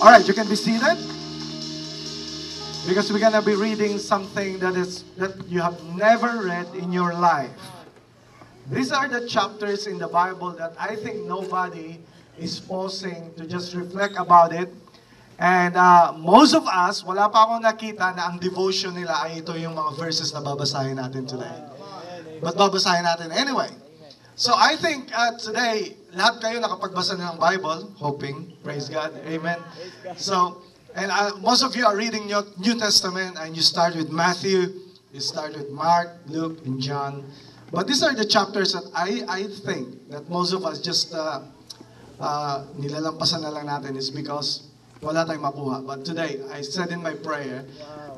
All right, you can be seated because we're gonna be reading something that you have never read in your life. These are the chapters in the Bible that I think nobody is pausing to just reflect about it. And most of us, wala pa akong nakita na ang devotion nila ay ito yung mga verses na babasahin natin today. But babasahin natin anyway. So I think today, lahat kayo nakapagbasa na ng Bible, hoping, praise God, amen. So, and most of you are reading your New Testament, and you start with Matthew, you start with Mark, Luke, and John. But these are the chapters that I think that most of us just nilalampasan na lang natin is because wala tayong makuha. But today, I said in my prayer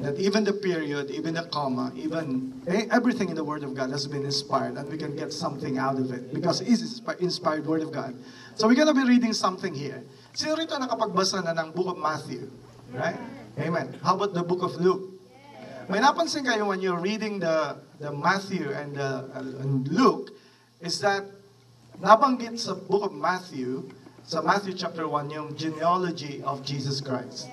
that even the period, even the comma, even everything in the Word of God has been inspired, and we can get something out of it because it is inspired Word of God. So we're gonna be reading something here. Sino rito nakapagbasa na ng Book of Matthew? Right? Amen. How about the Book of Luke? May napansin kayo when you're reading the Matthew and Luke, is that nabanggit sa Book of Matthew, sa Matthew chapter 1, yung genealogy of Jesus Christ.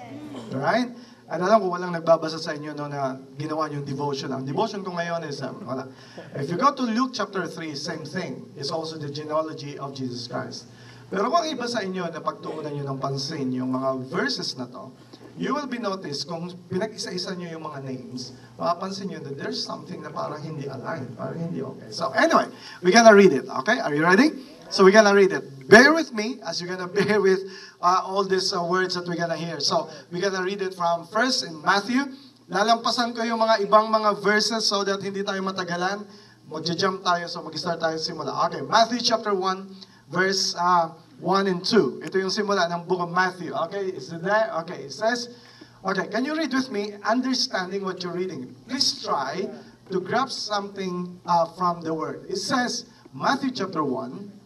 Alright? At alam ko, walang nagbabasa sa inyo no, na ginawa yung devotion. Ang devotion ko ngayon is, wala. If you go to Luke chapter 3, same thing. It's also the genealogy of Jesus Christ. Pero kung iba sa inyo na pagtuunan nyo ng pansin yung mga verses na to, you will be noticed, kung pinag-isa-isa nyo yung mga names, mapapansin nyo that there's something na parang hindi aligned, parang hindi okay. So anyway, we're gonna read it, okay? Are you ready? So we're gonna read it. Bear with me as you're gonna bear with all these words that we're gonna hear. So we're gonna read it from first in Matthew. Lalampasan ko yung mga ibang mga verses so that hindi tayo matagalan. Magja-jump tayo, so mag-start tayo simula. Okay, Matthew chapter 1, verse 1 and 2. Ito yung simula ng book of Matthew. Okay, is it there? Okay, it says, okay, can you read with me, understanding what you're reading? Please try to grab something from the word. It says, Matthew chapter 1,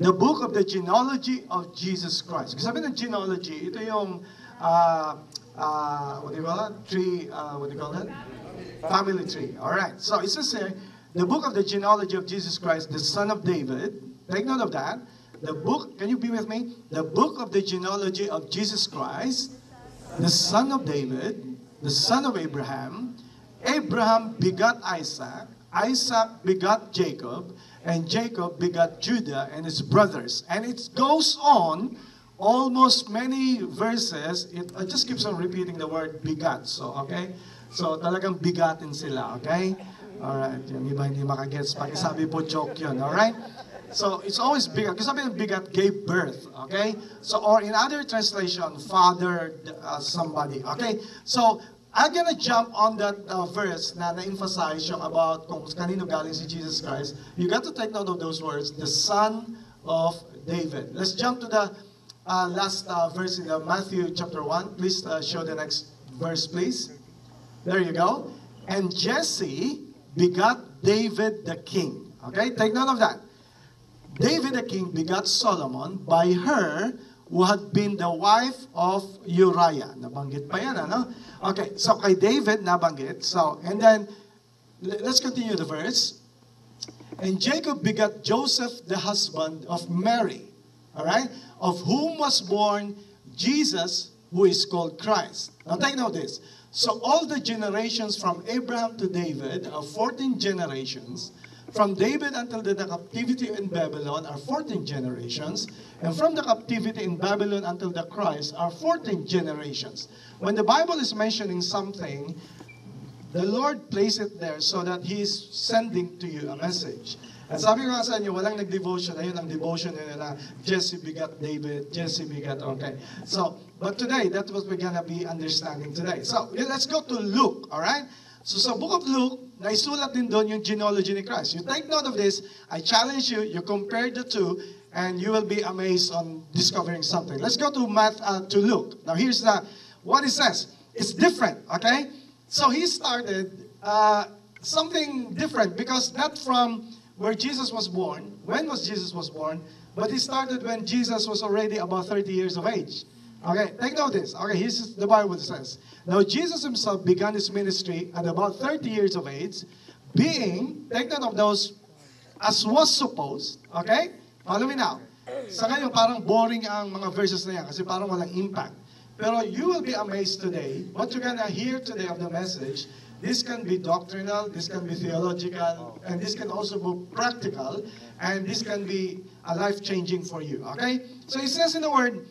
the book of the genealogy of Jesus Christ. Kasi sabi ng genealogy, ito yung, what do you call it? Tree, what do you call it? Family tree. All right. So it says here, the book of the genealogy of Jesus Christ, the son of David. Take note of that. The book, can you be with me? The book of the genealogy of Jesus Christ, the son of David, the son of Abraham. Abraham begot Isaac. Isaac begot Jacob. And Jacob begot Judah and his brothers. And it goes on, almost many verses, it just keeps on repeating the word begat. So, okay? So, talagang bigatin sila, okay? Alright, yung iba hindi makagets. Pag sabi po, joke yun, alright? So, it's always bigat. Kasi sabi ng bigat, gave birth, okay? So, or in other translation, father somebody, okay? So, I'm gonna jump on that verse na na-emphasize yung about kung kanino galing si Jesus Christ. You got to take note of those words, the son of David. Let's jump to the last verse in Matthew chapter 1. Please show the next verse, please. There you go. And Jesse begot David the king. Okay, take note of that. David the king begot Solomon by her who had been the wife of Uriah. Nabanggit pa yan, ano? Okay, so kay David, nabanggit. So, and then, let's continue the verse. And Jacob begot Joseph, the husband of Mary, all right? Of whom was born Jesus, who is called Christ. Now, take note this. So, all the generations from Abraham to David are 14 generations. From David until the captivity in Babylon are 14 generations. And from the captivity in Babylon until the Christ are 14 generations. When the Bible is mentioning something, the Lord placed it there so that He is sending to you a message. At sabi ko nga sa inyo, walang nag-devotion. Ayun ang devotion nila. Jesse begot David, Jesse begot, okay. So, but today, that's what we're gonna be understanding today. So, let's go to Luke, alright? So sa book of Luke, naisulat din doon yung genealogy ni Christ. You take note of this, I challenge you, you compare the two, and you will be amazed on discovering something. Let's go to Luke. Now here's what it says. It's different, okay? So he started something different because not from where Jesus was born. When was Jesus was born? But he started when Jesus was already about 30 years of age. Okay, take note of this. Okay, here's the Bible says. Now Jesus himself began his ministry at about 30 years of age, being, take note of those, as was supposed, okay? Follow me now. Sa ngayon, parang boring ang mga verses na yan kasi parang walang impact. Pero you will be amazed today, what you're gonna hear today of the message, this can be doctrinal, this can be theological, and this can also be practical, and this can be a life-changing for you, okay? So it says in the word,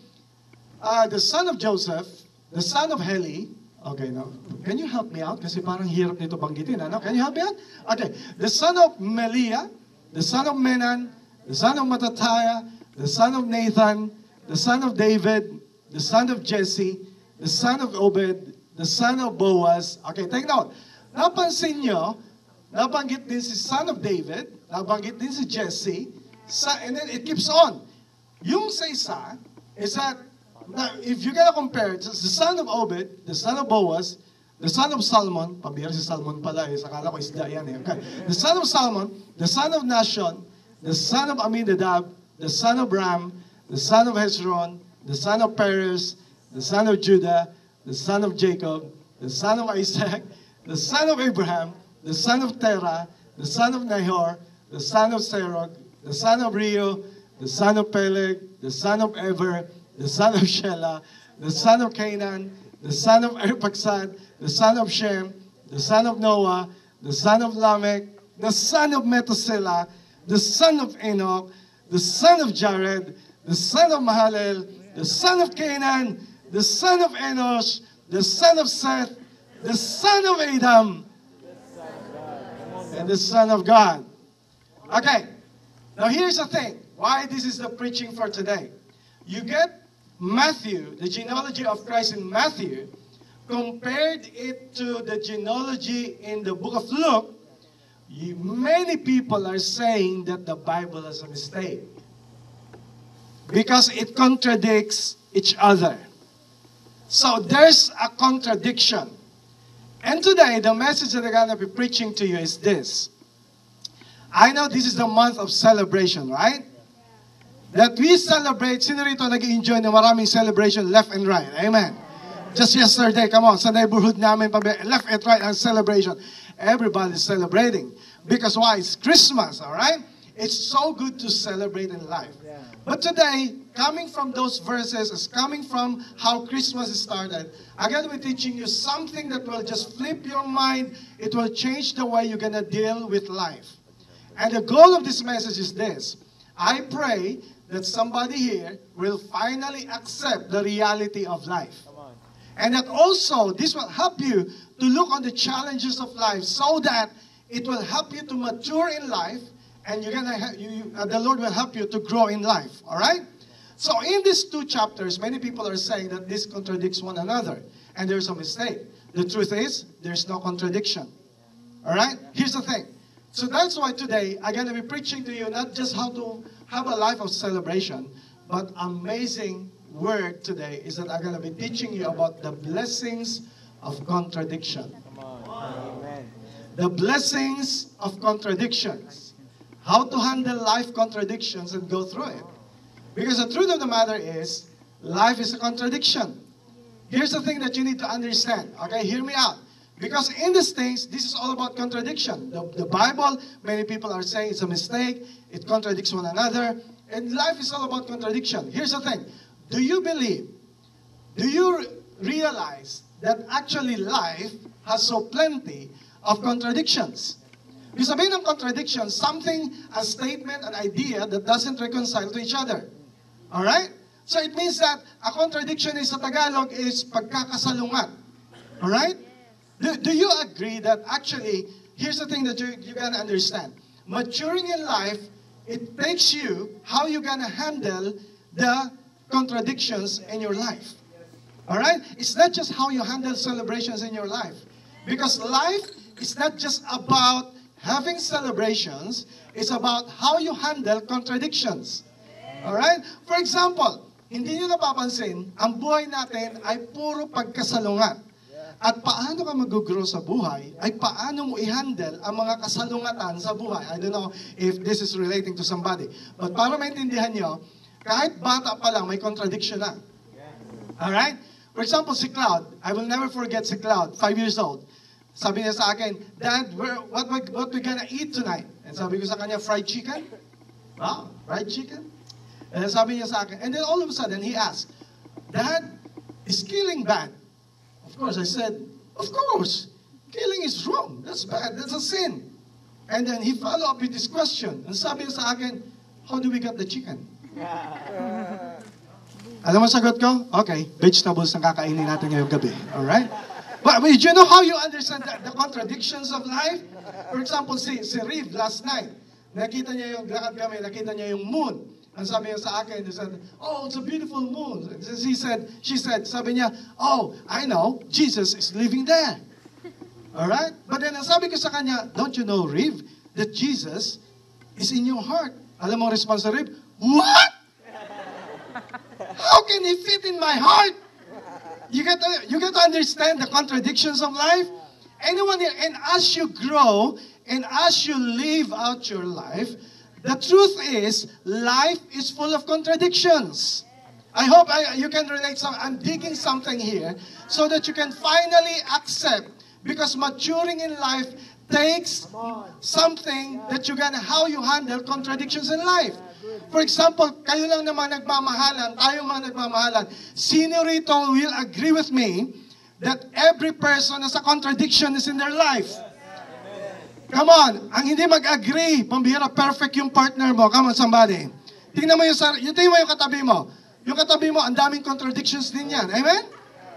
the son of Joseph, the son of Heli, okay, now, can you help me out? Kasi parang hirap nito banggitin, ano? Can you help me out? Okay, the son of Meliah, the son of Menan, the son of Mattatiah, the son of Nathan, the son of David, the son of Jesse, the son of Obed, the son of Boaz. Okay, take note. Napansin nyo, nabanggit din si son of David, nabanggit din si Jesse, and then it keeps on. Yung sa isa, is that, if you're gonna compare, it's the son of Obed, the son of Boaz, the son of Salmon, pabira si Salmon pala sakala ko isda yan okay. The son of Salmon, the son of Nashon, the son of Aminadab, the son of Ram, the son of Hezron, the son of Perez, the son of Judah, the son of Jacob, the son of Isaac, the son of Abraham, the son of Terah, the son of Nahor, the son of Serug, the son of Reu, the son of Peleg, the son of Eber, the son of Shelah, the son of Canaan, the son of Arphaxad, the son of Shem, the son of Noah, the son of Lamech, the son of Methuselah, the son of Enoch, the son of Jared, the son of Mahalalel, the son of Canaan, the son of Enosh, the son of Seth, the son of Adam, and the son of God. Okay, now here's the thing. Why this is the preaching for today. You get Matthew, the genealogy of Christ in Matthew, compared it to the genealogy in the book of Luke. Many people are saying that the Bible is a mistake because it contradicts each other. So there's a contradiction. And today, the message that I'm going to be preaching to you is this. I know this is the month of celebration, right? That we celebrate. Sino rito nag-enjoy ng maraming celebration left and right? Amen. Just yesterday, come on, sa neighborhood namin, left and right ang celebration. Everybody's celebrating. Because why? It's Christmas, all right? It's so good to celebrate in life. But today, coming from those verses, is coming from how Christmas started, I'm going to be teaching you something that will just flip your mind. It will change the way you're going to deal with life. And the goal of this message is this. I pray that somebody here will finally accept the reality of life. And that also, this will help you to look on the challenges of life so that it will help you to mature in life, and the Lord will help you to grow in life. All right? So in these two chapters, many people are saying that this contradicts one another, and there's a mistake. The truth is, there's no contradiction. All right? Here's the thing. So that's why today, I'm going to be preaching to you not just how to have a life of celebration, but amazing word today is that I'm going to be teaching you about the blessings of contradiction. Amen. The blessings of contradictions. How to handle life contradictions and go through it. Because the truth of the matter is, life is a contradiction. Here's the thing that you need to understand. Okay, hear me out. Because in these things, this is all about contradiction. The Bible, many people are saying it's a mistake. It contradicts one another. And life is all about contradiction. Here's the thing. Do you believe, do you realize that actually life has so plenty of contradictions? Ibig sabihin ng contradiction, something, a statement, an idea that doesn't reconcile to each other. Alright? So it means that a contradiction is, sa Tagalog, is pagkakasalungat. Alright? Do you agree that actually, here's the thing that you gotta understand. Maturing in life, it takes you how you're gonna handle the contradictions in your life. Alright? It's not just how you handle celebrations in your life. Because life is not just about having celebrations, it's about how you handle contradictions. Alright? For example, hindi nyo napapansin, ang buhay natin ay puro pagkasalungat. At paano ka mag-grow sa buhay, ay paano mo i-handle ang mga kasalungatan sa buhay. I don't know if this is relating to somebody. But para maintindihan nyo, kahit bata pa lang, may contradiction na. Alright? For example, si Cloud, I will never forget si Cloud, 5 years old. Sabi niya sa akin, Dad, what we gonna eat tonight? And sabi ko sa kanya, fried chicken? Wow, fried chicken? And then sabi niya sa akin, and then all of a sudden, he asked, Dad, is killing bad? Of course, I said, of course. Killing is wrong. That's bad. That's a sin. And then he followed up with this question. And sabi niya sa akin, how do we get the chicken? Alam mo sagot ko? Okay, vegetables ang kakainin natin ngayong gabi. Alright? But do you know how you understand the contradictions of life? For example, si Riv last night, nakita niya yung, lakad kami, nakita niya yung moon. Ang sabi niya sa akin, he said, oh, it's a beautiful moon. She said, sabi niya, oh, I know, Jesus is living there. Alright? But then, ang sabi ko sa kanya, don't you know, Riv, that Jesus is in your heart? Alam mo, response sa Riv, what? How can he fit in my heart? You get to understand the contradictions of life. Anyone here, and as you grow, and as you live out your life, the truth is, life is full of contradictions. I hope you can relate. I'm digging something here so that you can finally accept, because maturing in life takes something that how you handle contradictions in life. For example, kayo lang naman nagmamahalan, tayo mga nagmamahalan, sino rito will agree with me that every person has a contradiction in their life? Come on, ang hindi mag-agree, pambihira, perfect yung partner mo. Come on, somebody. Tingnan mo yung katabi mo. Yung katabi mo, ang daming contradictions din yan. Amen?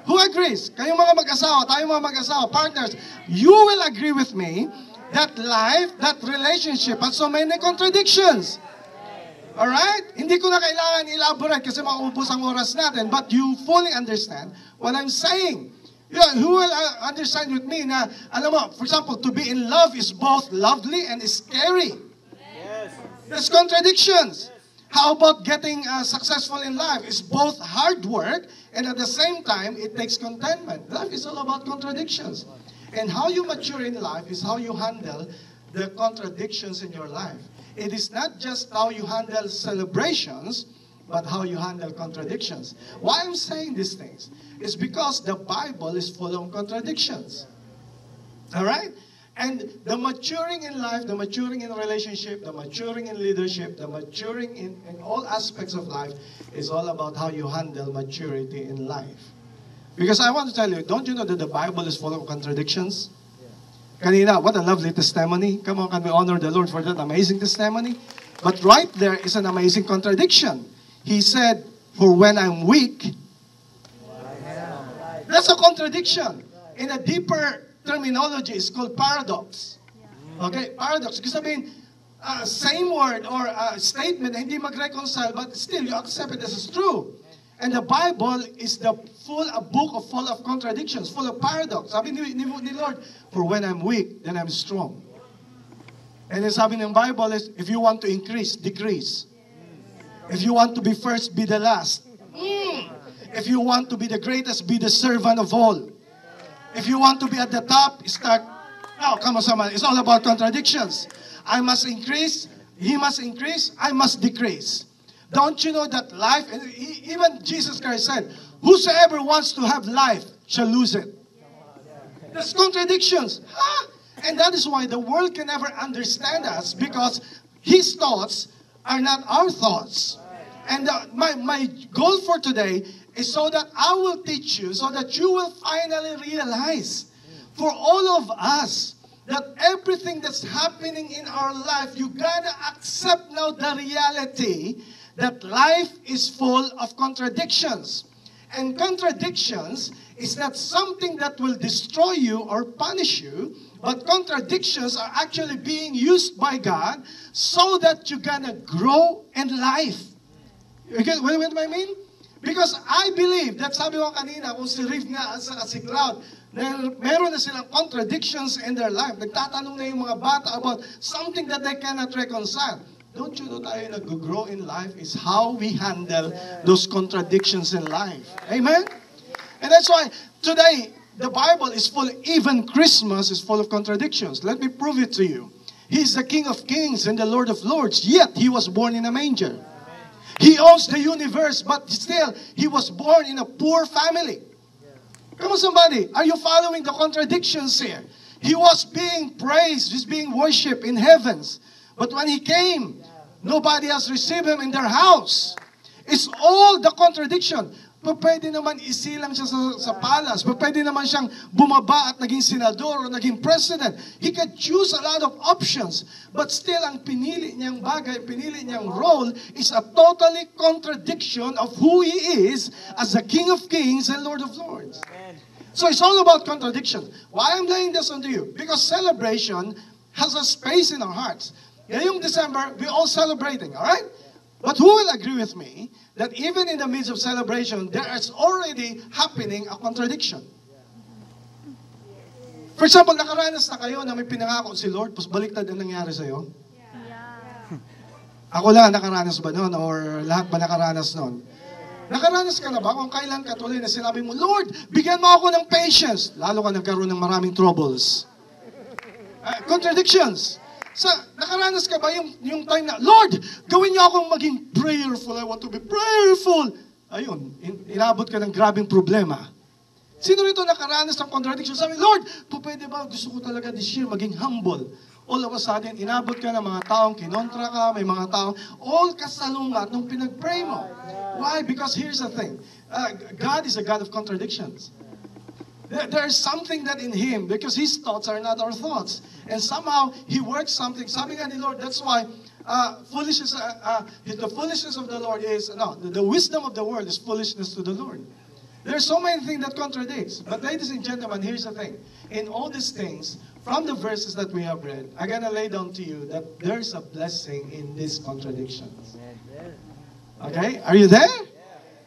Who agrees? Kayong mga mag-asawa, tayo mga mag-asawa, partners, you will agree with me that life, that relationship has so many contradictions. Alright? Hindi ko na kailangan elaborate kasi maubos ang oras natin, but you fully understand what I'm saying. Yeah, who will understand with me na, alam mo, for example, to be in love is both lovely and scary. Yes. There's contradictions. How about getting successful in life? It's both hard work and at the same time, it takes contentment. Life is all about contradictions. And how you mature in life is how you handle the contradictions in your life. It is not just how you handle celebrations, but how you handle contradictions. Why I'm saying these things is because the Bible is full of contradictions. All right? And the maturing in life, the maturing in relationship, the maturing in leadership, the maturing in all aspects of life is all about how you handle maturity in life. Because I want to tell you, don't you know that the Bible is full of contradictions? Kanina, what a lovely testimony. Come on, can we honor the Lord for that amazing testimony? But right there is an amazing contradiction. He said, for when I'm weak, that's a contradiction. In a deeper terminology, it's called paradox. Okay, paradox. Kasi sabihin, same word or statement, hindi mag-reconcile, but still you accept it as true. And the Bible is a book full of contradictions, full of paradox. Sabi ni Lord, for when I'm weak, then I'm strong. And then sabi ng Bible is, if you want to increase, decrease. If you want to be first, be the last. If you want to be the greatest, be the servant of all. If you want to be at the top, start. Oh, come on, someone. It's all about contradictions. I must increase, he must increase, I must decrease. Don't you know that life, even Jesus Christ said, whosoever wants to have life shall lose it. There's contradictions. Huh? And that is why the world can never understand us, because his thoughts are not our thoughts. And my goal for today is so that I will teach you, so that you will finally realize, for all of us, that everything that's happening in our life, you gotta accept now the reality that life is full of contradictions. And contradictions is not something that will destroy you or punish you, but contradictions are actually being used by God so that you're gonna grow in life. You get what I mean? Because I believe that, sabi ko kanina, kung si Riv nga at si Cloud, meron na silang contradictions in their life. Nagtatanong na yung mga bata about something that they cannot reconcile. Don't you know tayo nag-grow in life is how we handle those contradictions in life. Amen? And that's why today, the Bible is full, even Christmas is full of contradictions. Let me prove it to you. He's the King of Kings and the Lord of Lords, yet He was born in a manger. He owns the universe, but still, He was born in a poor family. Come on, somebody. Are you following the contradictions here? He was being praised, He's being worshipped in heavens. But when He came, nobody has received Him in their house. It's all the contradiction. Pwede naman isilang siya sa palace. Pwede naman siyang bumaba at naging senador o naging president. He can choose a lot of options. But still, ang pinili niyang bagay, pinili niyang role is a totally contradiction of who he is as the King of Kings and Lord of Lords. So it's all about contradiction. Why I'm laying this onto you? Because celebration has a space in our hearts. Ngayong December, we're all celebrating, all right? But who will agree with me that even in the midst of celebration, there is already happening a contradiction? For example, nakaranas na kayo na may pinangako si Lord, tapos baliktad ang nangyari sa'yo? Ako lang nakaranas ba noon? Or lahat ba nakaranas noon? Nakaranas ka na ba kung kailan ka tuloy na sinabi mo, Lord, bigyan mo ako ng patience? Lalo ka nagkaroon ng maraming troubles. Contradictions. Nakaranas ka ba yung time na, Lord, gawin niyo akong maging prayerful. I want to be prayerful. Ayun, inabot ka ng grabing problema. Sino rito nakaranas ng contradiction? Sabi, Lord, pwede ba? Gusto ko talaga this year maging humble. All of a sudden, inabot ka ng mga taong kinontra ka, may mga taong, all kasalungat nung pinag-pray mo. Why? Because here's the thing. God is a God of contradictions. There is something that in Him, because His thoughts are not our thoughts. And somehow, He works something. Sabi nga ni Lord, that's why the foolishness of the Lord is, the wisdom of the world is foolishness to the Lord. There are so many things that contradicts. But ladies and gentlemen, here's the thing. In all these things, from the verses that we have read, I'm going to lay down to you that there's a blessing in these contradictions. Okay? Are you there?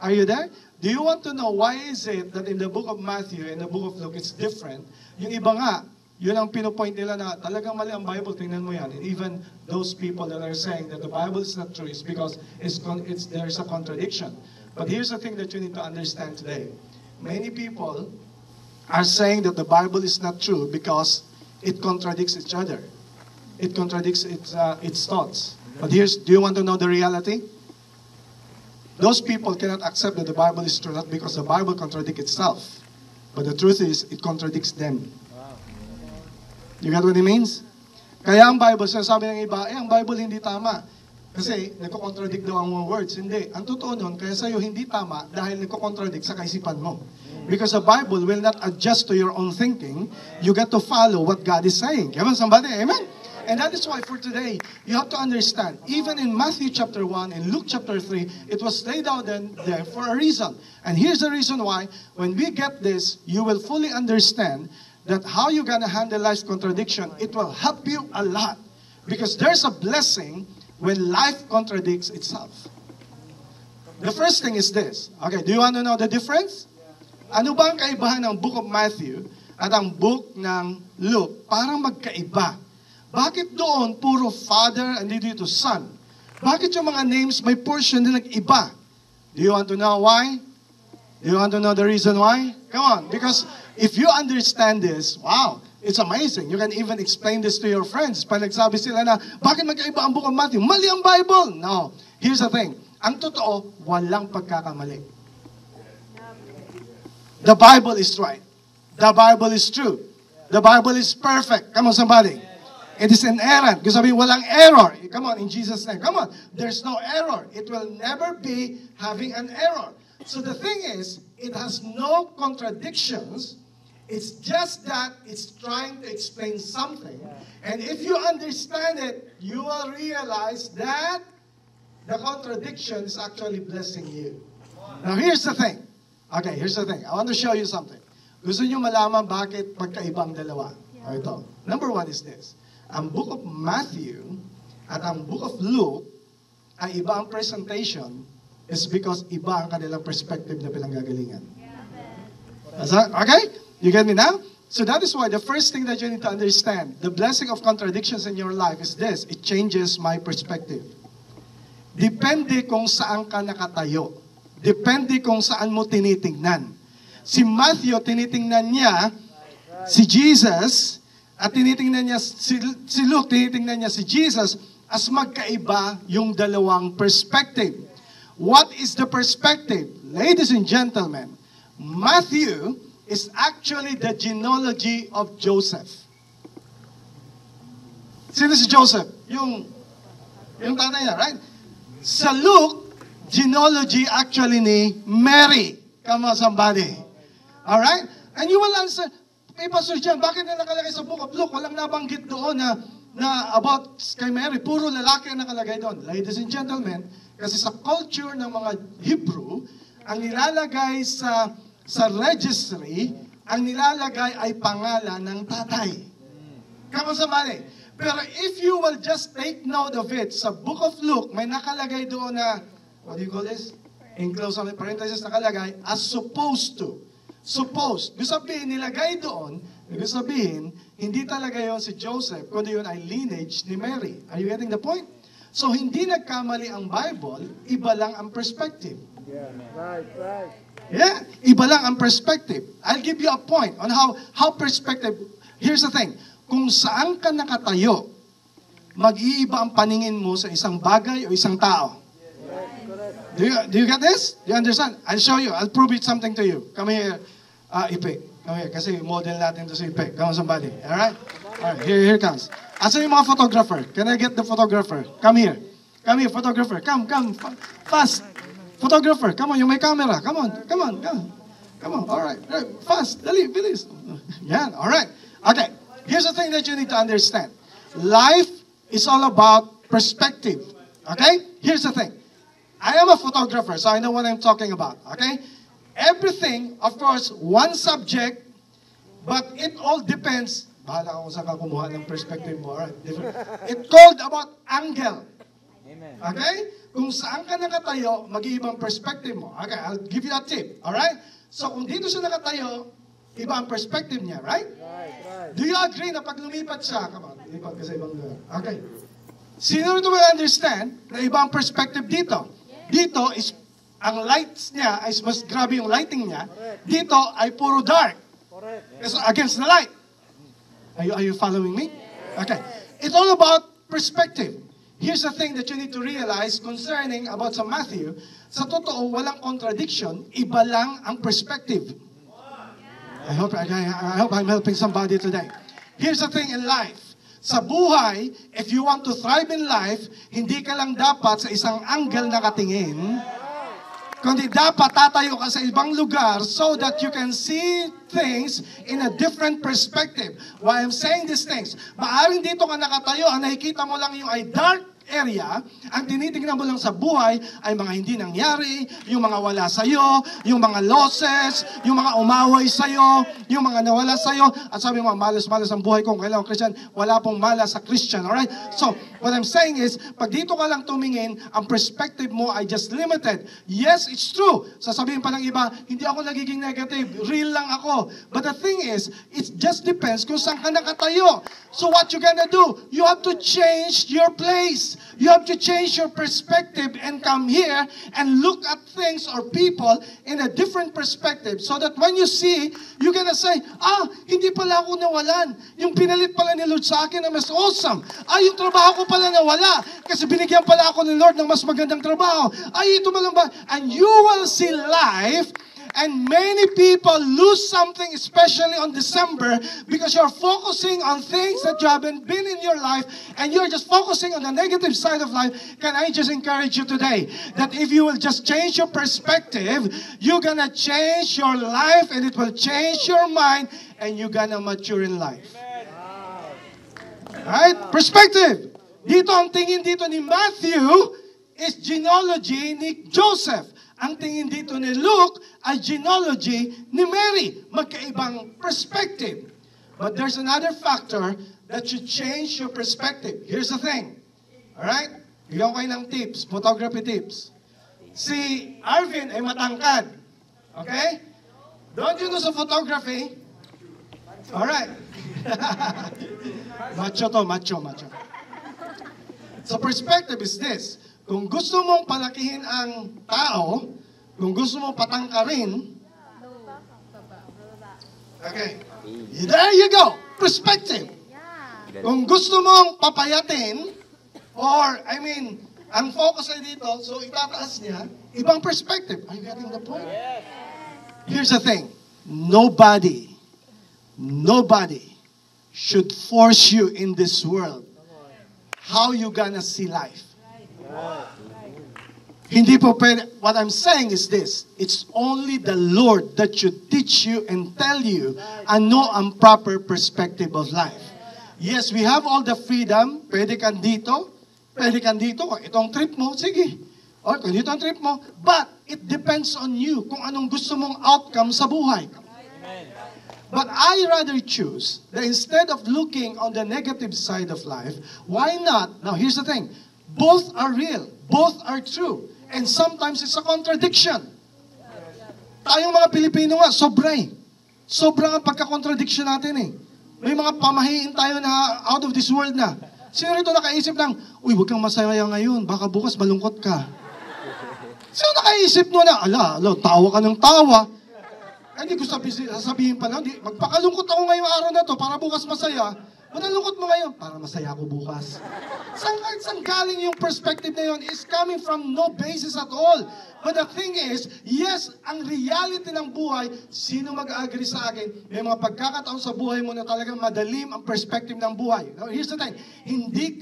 Are you there? Do you want to know why is it that in the book of Matthew and the book of Luke, it's different? Yung iba nga, yun ang pinopoint nila na talagang mali ang Bible, tingnan mo yan. And even those people that are saying that the Bible is not true is because there's a contradiction. But here's the thing that you need to understand today. Many people are saying that the Bible is not true because it contradicts each other. It contradicts its thoughts. But do you want to know the reality? Those people cannot accept that the Bible is true, not because the Bible contradicts itself, but the truth is, it contradicts them. You get what it means? Kaya ang Bible, sinasabi ng iba, ang Bible hindi tama. Kasi nagko-contradict daw ang mga words. Hindi. Ang totoo nun, kaya sa'yo hindi tama dahil nagko-contradict sa kaisipan mo. Because the Bible will not adjust to your own thinking. You got to follow what God is saying. Come on, somebody? Amen? And that is why for today, you have to understand, even in Matthew chapter 1 and Luke chapter 3, it was laid out there for a reason. And here's the reason why. When we get this, you will fully understand that how you're going to handle life's contradiction, it will help you a lot. Because there's a blessing when life contradicts itself. The first thing is this. Okay, do you want to know the difference? Ano ba ang kaibahan ng book of Matthew at ang book ng Luke? Parang magkaiba. Bakit doon puro Father and dito Son? Bakit yung mga names may portion na nag-iba? Do you want to know why? Do you want to know the reason why? Come on, because if you understand this, wow, it's amazing. You can even explain this to your friends. Pag nagsabi sila na, bakit magkaiba ang book of Matthew? Mali ang Bible! No. Here's the thing. Ang totoo, walang pagkakamali. The Bible is right. The Bible is true. The Bible is perfect. Come on, somebody. It is inerrant. Kasi sabi, walang error. Come on, in Jesus' name. Come on. There's no error. It will never be having an error. So the thing is, it has no contradictions. It's just that it's trying to explain something. And if you understand it, you will realize that the contradiction is actually blessing you. Now, here's the thing. Okay, here's the thing. I want to show you something. Gusto nyo malaman bakit magkaibang dalawa? Ito. Number one is this. Ang book of Matthew at ang book of Luke ay iba ang presentation is because iba ang kanilang perspective na pinanggagalingan. Okay? You get me now? So that is why the first thing that you need to understand, the blessing of contradictions in your life is this. It changes my perspective. Depende kung saan ka nakatayo. Depende kung saan mo tinitingnan. Si Matthew, tinitingnan niya si Jesus. At tinitingnan niya, si Luke, tinitingnan niya si Jesus as magkaiba yung dalawang perspective. What is the perspective? Ladies and gentlemen, Matthew is actually the genealogy of Joseph. Sino si Joseph? Yung tatay niya, right? Sa Luke, genealogy actually ni Mary. Come on, somebody. Alright? And you will answer, hey, Pastor John, bakit na nakalagay sa Book of Luke? Walang nabanggit doon na about kay Mary. Puro lalaki ang nakalagay doon. Ladies and gentlemen, kasi sa culture ng mga Hebrew, ang nilalagay sa registry, ang nilalagay ay pangalan ng tatay. Come on, somebody. Pero if you will just take note of it, sa Book of Luke, may nakalagay doon na, what do you call this? In close parenthesis nakalagay, as supposed to. Supposed. Ibig sabihin, nilagay doon, ibig sabihin, hindi talaga yon si Joseph, kundi yun ay lineage ni Mary. Are you getting the point? So, hindi nagkamali ang Bible, iba lang ang perspective. Yeah, right. Yeah, iba lang ang perspective. I'll give you a point on how perspective. Here's the thing. Kung saan ka nakatayo, mag-iiba ang paningin mo sa isang bagay o isang tao. Do you get this? Do you understand? I'll show you. I'll prove it something to you. Come here, Ipe. Come here, kasi model natin to si Ipe. Come on, somebody. Alright? Alright, here comes. Asan yung mga photographer? Can I get the photographer? Come here. Come here, photographer. Come. Fast. Photographer, come on, yung may camera. Come on. Alright. Fast. Dali, bilis. Yan, alright. Okay. Here's the thing that you need to understand. Life is all about perspective. Okay? Here's the thing. I am a photographer, so I know what I'm talking about. Okay? Everything, of course, one subject, but it all depends. Bahala ka kung saan ka kumuha ng perspective mo. Alright? It's called about angle. Amen. Okay? Kung saan ka nakatayo, mag-iibang perspective mo. Okay, I'll give you a tip. Alright? So, kung dito siya nakatayo, iba ang perspective niya, right? Right. Do you agree na pag lumipat siya, come on, lumipat ka sa ibang lugar. Okay. Sino ito will understand na iba ang perspective dito? Dito is, ang lights niya, ay mas grabe yung lighting niya. Dito ay puro dark. Correct. It's against the light. Are you following me? Okay. It's all about perspective. Here's the thing that you need to realize concerning about sa Matthew. Sa totoo, walang contradiction. Iba lang ang perspective. I hope I'm helping somebody today. Here's the thing in life. Sa buhay, if you want to thrive in life, hindi ka lang dapat sa isang angle nakatingin, kundi dapat tatayo ka sa ibang lugar so that you can see things in a different perspective. Why I'm saying these things, maaring dito ka nakatayo, ang nakikita mo lang yung ay dark area, ang tinitingnan mo lang sa buhay ay mga hindi nangyari, yung mga wala sa'yo, yung mga losses, yung mga umaway sa'yo, yung mga nawala sa'yo, at sabi mo, malas-malas ang buhay ko, kailangan Christian, wala pong malas sa Christian, alright? So, what I'm saying is, pag dito ka lang tumingin, ang perspective mo ay just limited. Yes, it's true. Sasabihin pa ng iba, hindi ako nagiging negative, real lang ako. But the thing is, it just depends kung saan ka nakatayo. So what you gonna do? You have to change your place. You have to change your perspective and come here and look at things or people in a different perspective so that when you see, you're gonna say, hindi pala ako nawalan. Yung pinalit pala ni Lord sa akin na mas awesome. Yung trabaho ko pala nawala kasi binigyan pala ako ni Lord ng mas magandang trabaho. Ito malang ba? And you will see life. And many people lose something, especially on December, because you're focusing on things that you haven't been in your life, and you're just focusing on the negative side of life. Can I just encourage you today that if you will just change your perspective, you're gonna change your life, and it will change your mind, and you're gonna mature in life. Right? Perspective. Dito, ang tingin dito ni Matthew is genealogy ni Joseph. Ang tingin dito ni Luke ay genealogy ni Mary. Magkaibang perspective. But there's another factor that should change your perspective. Here's the thing. Alright? Bigyan ko kayo ng tips, photography tips. Si Arvin ay matangkad. Okay? Don't you know sa photography? Alright. Macho to, macho. So perspective is this. Kung gusto mong palakihin ang tao, kung gusto mong patangkarin, okay, there you go, perspective. Kung gusto mong papayatin, or, ang focus ay dito, so itataas niya, ibang perspective. Are you getting the point? Here's the thing, nobody should force you in this world how you gonna see life. Hindi po pwede. What I'm saying is this. It's only the Lord that should teach you and tell you ano ang proper perspective of life. Yes, we have all the freedom. Pwede kang dito. Pwede kang dito. Kung itong trip mo, sige. O kung dito ang trip mo. But it depends on you kung anong gusto mong outcome sa buhay. But I rather choose that instead of looking on the negative side of life, why not? Now here's the thing. Both are real. Both are true. And sometimes it's a contradiction. Tayong mga Pilipino nga, sobrang ang pagka-contradiction natin eh. May mga pamahiin tayo na out of this world na. Sino rito nakaisip ng, uy, huwag kang masaya ngayon, baka bukas malungkot ka. Sino nakaisip mo na, tawa ka ng tawa. Hindi ko sasabihin pa lang, magpakalungkot ako ngayong araw na to para bukas masaya. Malungkot mo ngayon, para masaya ako bukas. Saan galing yung perspective na yun? It's coming from no basis at all. But the thing is, yes, ang reality ng buhay, sino mag-agree sa akin? May mga pagkakataon sa buhay mo na talagang madalim ang perspective ng buhay. Now, here's the thing, hindi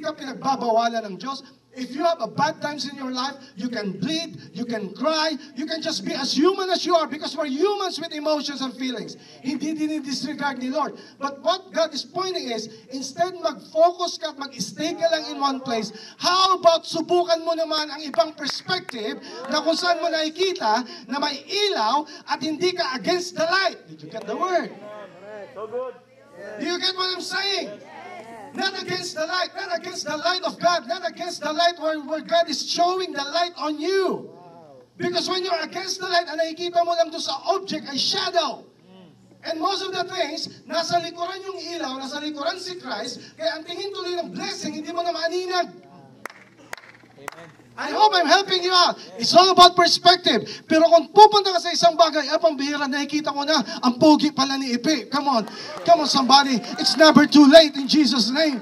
ka pinagbabawalan ng Diyos. If you have a bad times in your life, you can bleed, you can cry, you can just be as human as you are because we're humans with emotions and feelings. Hindi disregard ni Lord. But what God is pointing is, instead mag-focus ka at mag-stay ka lang in one place, how about subukan mo naman ang ibang perspective na kung saan mo nakikita na may ilaw at hindi ka against the light. Did you get the word? So good. Do you get what I'm saying? Not against the light of God, not against the light where God is showing the light on you. Because when you're against the light, ang nakikita mo lang doon sa object ay shadow. And most of the things, nasa likuran yung ilaw, nasa likuran si Christ, kaya ang tingin tuloy ng blessing, hindi mo na maaninag. I hope I'm helping you out. It's all about perspective. Pero kung pupunta ka sa isang bagay, pang bihira, nakikita ko na, ang pogi pala ni Ipe. Come on somebody. It's never too late in Jesus' name.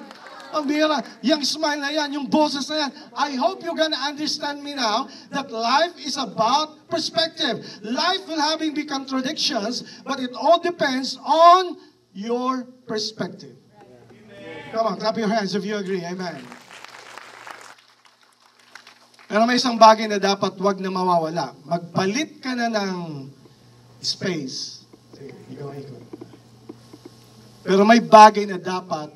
Ang bihira, yung smile na yan, yung boses na yan. I hope you're gonna understand me now that life is about perspective. Life will having be contradictions, but it all depends on your perspective. Come on, clap your hands if you agree. Amen. Pero may isang bagay na dapat wag na mawawala. Magpalit ka na ng space. Sige, ikaw. Pero may bagay na dapat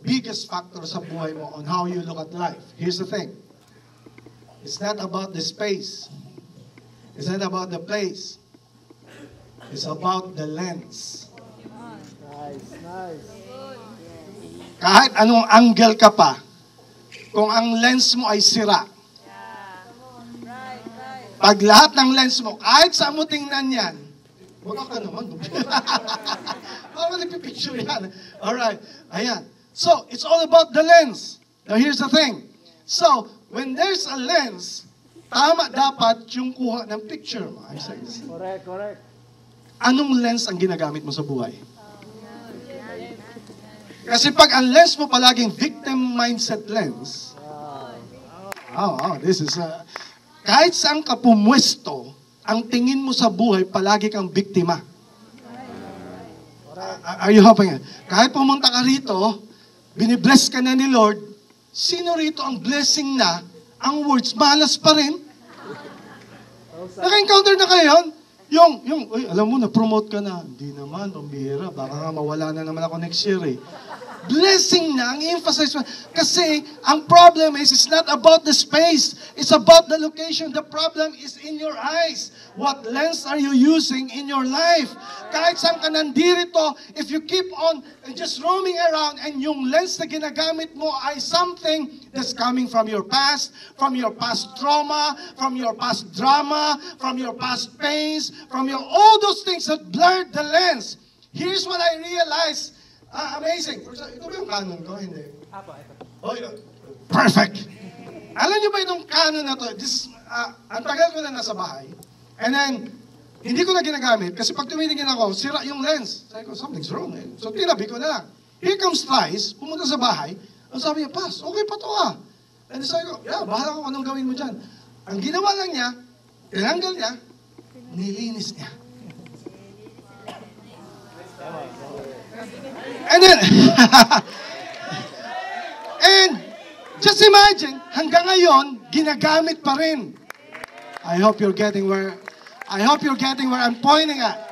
biggest factor sa buhay mo on how you look at life. Here's the thing. It's not about the space. It's not about the place. It's about the lens. Nice. Kahit anong angle ka pa, kung ang lens mo ay sira, pag lahat ng lens mo, kahit saan mo tingnan yan, wala ka naman. Parang nagpipicture yan. Alright, ayan. So, it's all about the lens. Now, here's the thing. So, when there's a lens, tama dapat yung kuha ng picture mo. Correct. Anong lens ang ginagamit mo sa buhay? Kasi pag ang lens mo palaging victim mindset lens, this is kahit saan ka pumwesto, ang tingin mo sa buhay, palagi kang biktima. Are you helping? Kahit pumunta ka rito, binibless ka na ni Lord, sino rito ang blessing na, ang words, malas pa rin? Naka-encounter na kayo yun? Alam mo, na-promote ka na. Hindi naman, pambihira, baka nga mawala na naman ako next year eh. Blessing na, ang emphasize mo. Kasi, ang problem is, it's not about the space. It's about the location. The problem is in your eyes. What lens are you using in your life? Kahit saan ka nandirito, if you keep on just roaming around and yung lens na ginagamit mo ay something that's coming from your past trauma, from your past drama, from your past pains, from all those things that blurred the lens. Here's what I realized. Amazing. Ito ba yung canon ko? Hindi. Perfect. Alam niyo ba itong canon na to? Ang tagal ko na nasa bahay. And then, hindi ko na ginagamit kasi pag tumitingin ako, sira yung lens. Sabi ko, something's wrong. So, tinabi ko na lang. Here comes Trice, pumunta sa bahay. Ang sabi niya, Pas, okay pa to ah. And sabi ko, bahala ko anong gawin mo dyan. Ang ginawa lang niya, tinanggal niya, nilinis niya. And then, and just imagine, hanggang ngayon, ginagamit pa rin. I hope you're getting where I'm pointing at.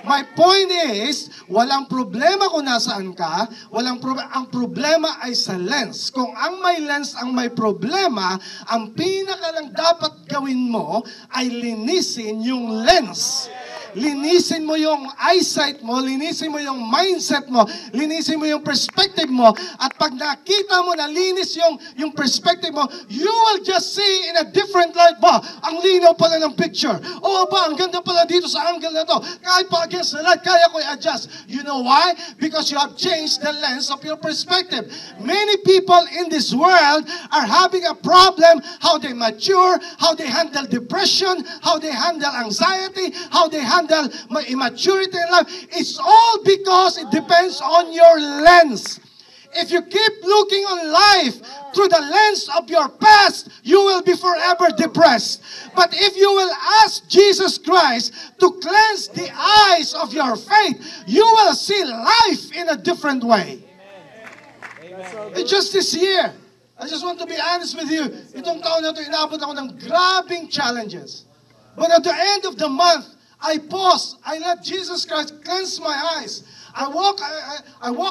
My point is, walang problema kung nasaan ka, ang problema ay sa lens. Kung ang may lens ang may problema, ang pinaka lang dapat gawin mo ay linisin yung lens. Linisin mo yung eyesight mo, linisin mo yung mindset mo, linisin mo yung perspective mo, at pag nakita mo na linis yung perspective mo, you will just see in a different light. Ba, ang linaw pala ng picture. Oo ba, ang ganda pala dito sa angle na to. Kahit pa against the light, kaya ko i-adjust. You know why? Because you have changed the lens of your perspective. Many people in this world are having a problem how they mature, how they handle depression, how they handle anxiety, how they handle immaturity in life. It's all because it depends on your lens. If you keep looking on life through the lens of your past, you will be forever depressed. But if you will ask Jesus Christ to cleanse the eyes of your faith, you will see life in a different way. Amen. Just this year, I just want to be honest with you, itong taon na ito, inabot ako ng grabing challenges. But at the end of the month, I pause. I let Jesus Christ cleanse my eyes. I walk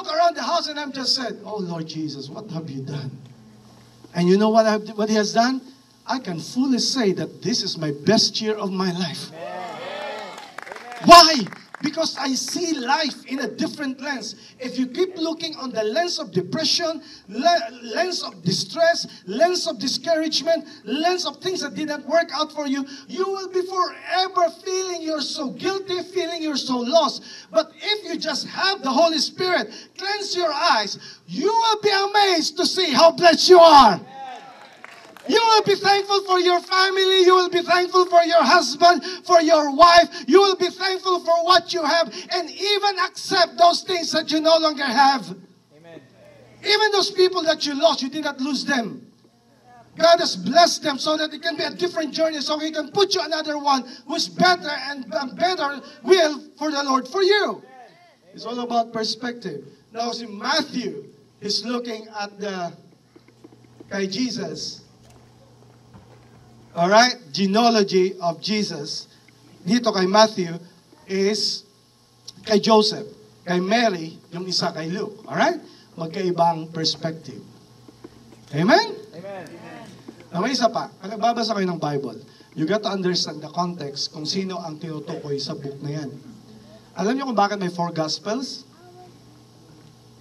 around the house and I'm just said, "Oh Lord Jesus, what have you done?" And you know what He has done? I can fully say that this is my best year of my life. Amen. Why? Because I see life in a different lens. If you keep looking on the lens of depression, lens of distress, lens of discouragement, lens of things that did not work out for you, you will be forever feeling you're so guilty, feeling you're so lost. But if you just have the Holy Spirit cleanse your eyes, you will be amazed to see how blessed you are. You will be thankful for your family. You will be thankful for your husband, for your wife. You will be thankful for what you have, and even accept those things that you no longer have. Amen. Even those people that you lost, you did not lose them. God has blessed them so that it can be a different journey, so He can put you another one who's better and better will for the Lord for you. It's all about perspective. Now, see, Matthew is looking at kay Jesus. Alright, genealogy of Jesus, dito kay Matthew, is kay Joseph. Kay Mary, yung isa kay Luke. Alright? Magkaibang perspective. Amen? Amen. Now, may isa pa. Kung nagbabasa kayo ng Bible, you got to understand the context kung sino ang tinutukoy sa book na yan. Alam niyo kung bakit may 4 Gospels?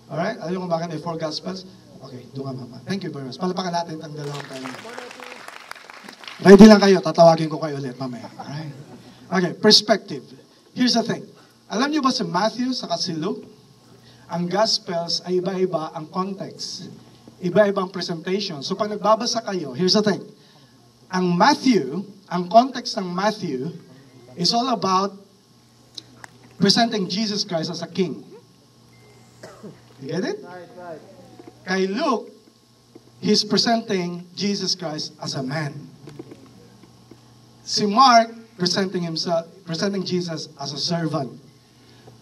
Alright? Alam niyo kung bakit may 4 Gospels? Okay, doon nga mama. Thank you very much. Palapakan natin ang dalawang tayo. Ready lang kayo, tatawagin ko kayo ulit mamaya. Alright? Okay, perspective. Here's the thing. Alam niyo ba si Matthew sa si Luke? Ang Gospels ay iba-iba ang context. Iba-ibang presentation. So pag nagbabasa kayo, here's the thing. Ang Matthew, ang context ng Matthew is all about presenting Jesus Christ as a king. You get it? Right. Kay Luke, he's presenting Jesus Christ as a man. Si Mark, presenting Jesus as a servant.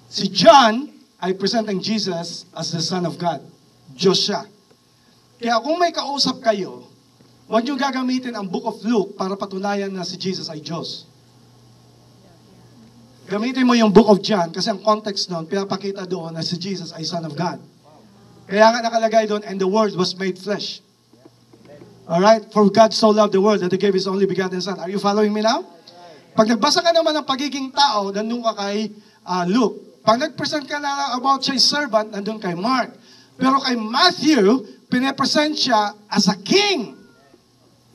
Si John ay presenting Jesus as the Son of God. Diyos siya. Kaya kung may kausap kayo, huwag niyo gagamitin ang Book of Luke para patunayan na si Jesus ay Diyos. Gamitin mo yung Book of John kasi ang context doon, pinapakita doon na si Jesus ay Son of God. Kaya nga nakalagay doon, and the Word was made flesh. Alright? For God so loved the world that He gave His only begotten Son. Are you following me now? Pag nagbasa ka naman ng pagiging tao, nandun ka kay Luke. Pag nag-present ka na about siya'y servant, nandun kay Mark. Pero kay Matthew, pinapresent siya as a king.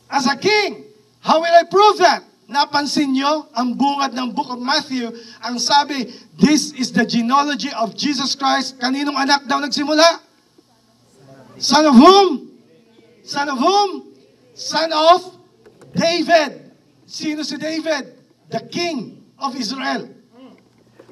As a king. How will I prove that? Napansin nyo, ang bungad ng Book of Matthew, ang sabi, this is the genealogy of Jesus Christ. Kaninong anak daw nagsimula? Son of whom? Son of whom? Son of David. Sino si David? The king of Israel.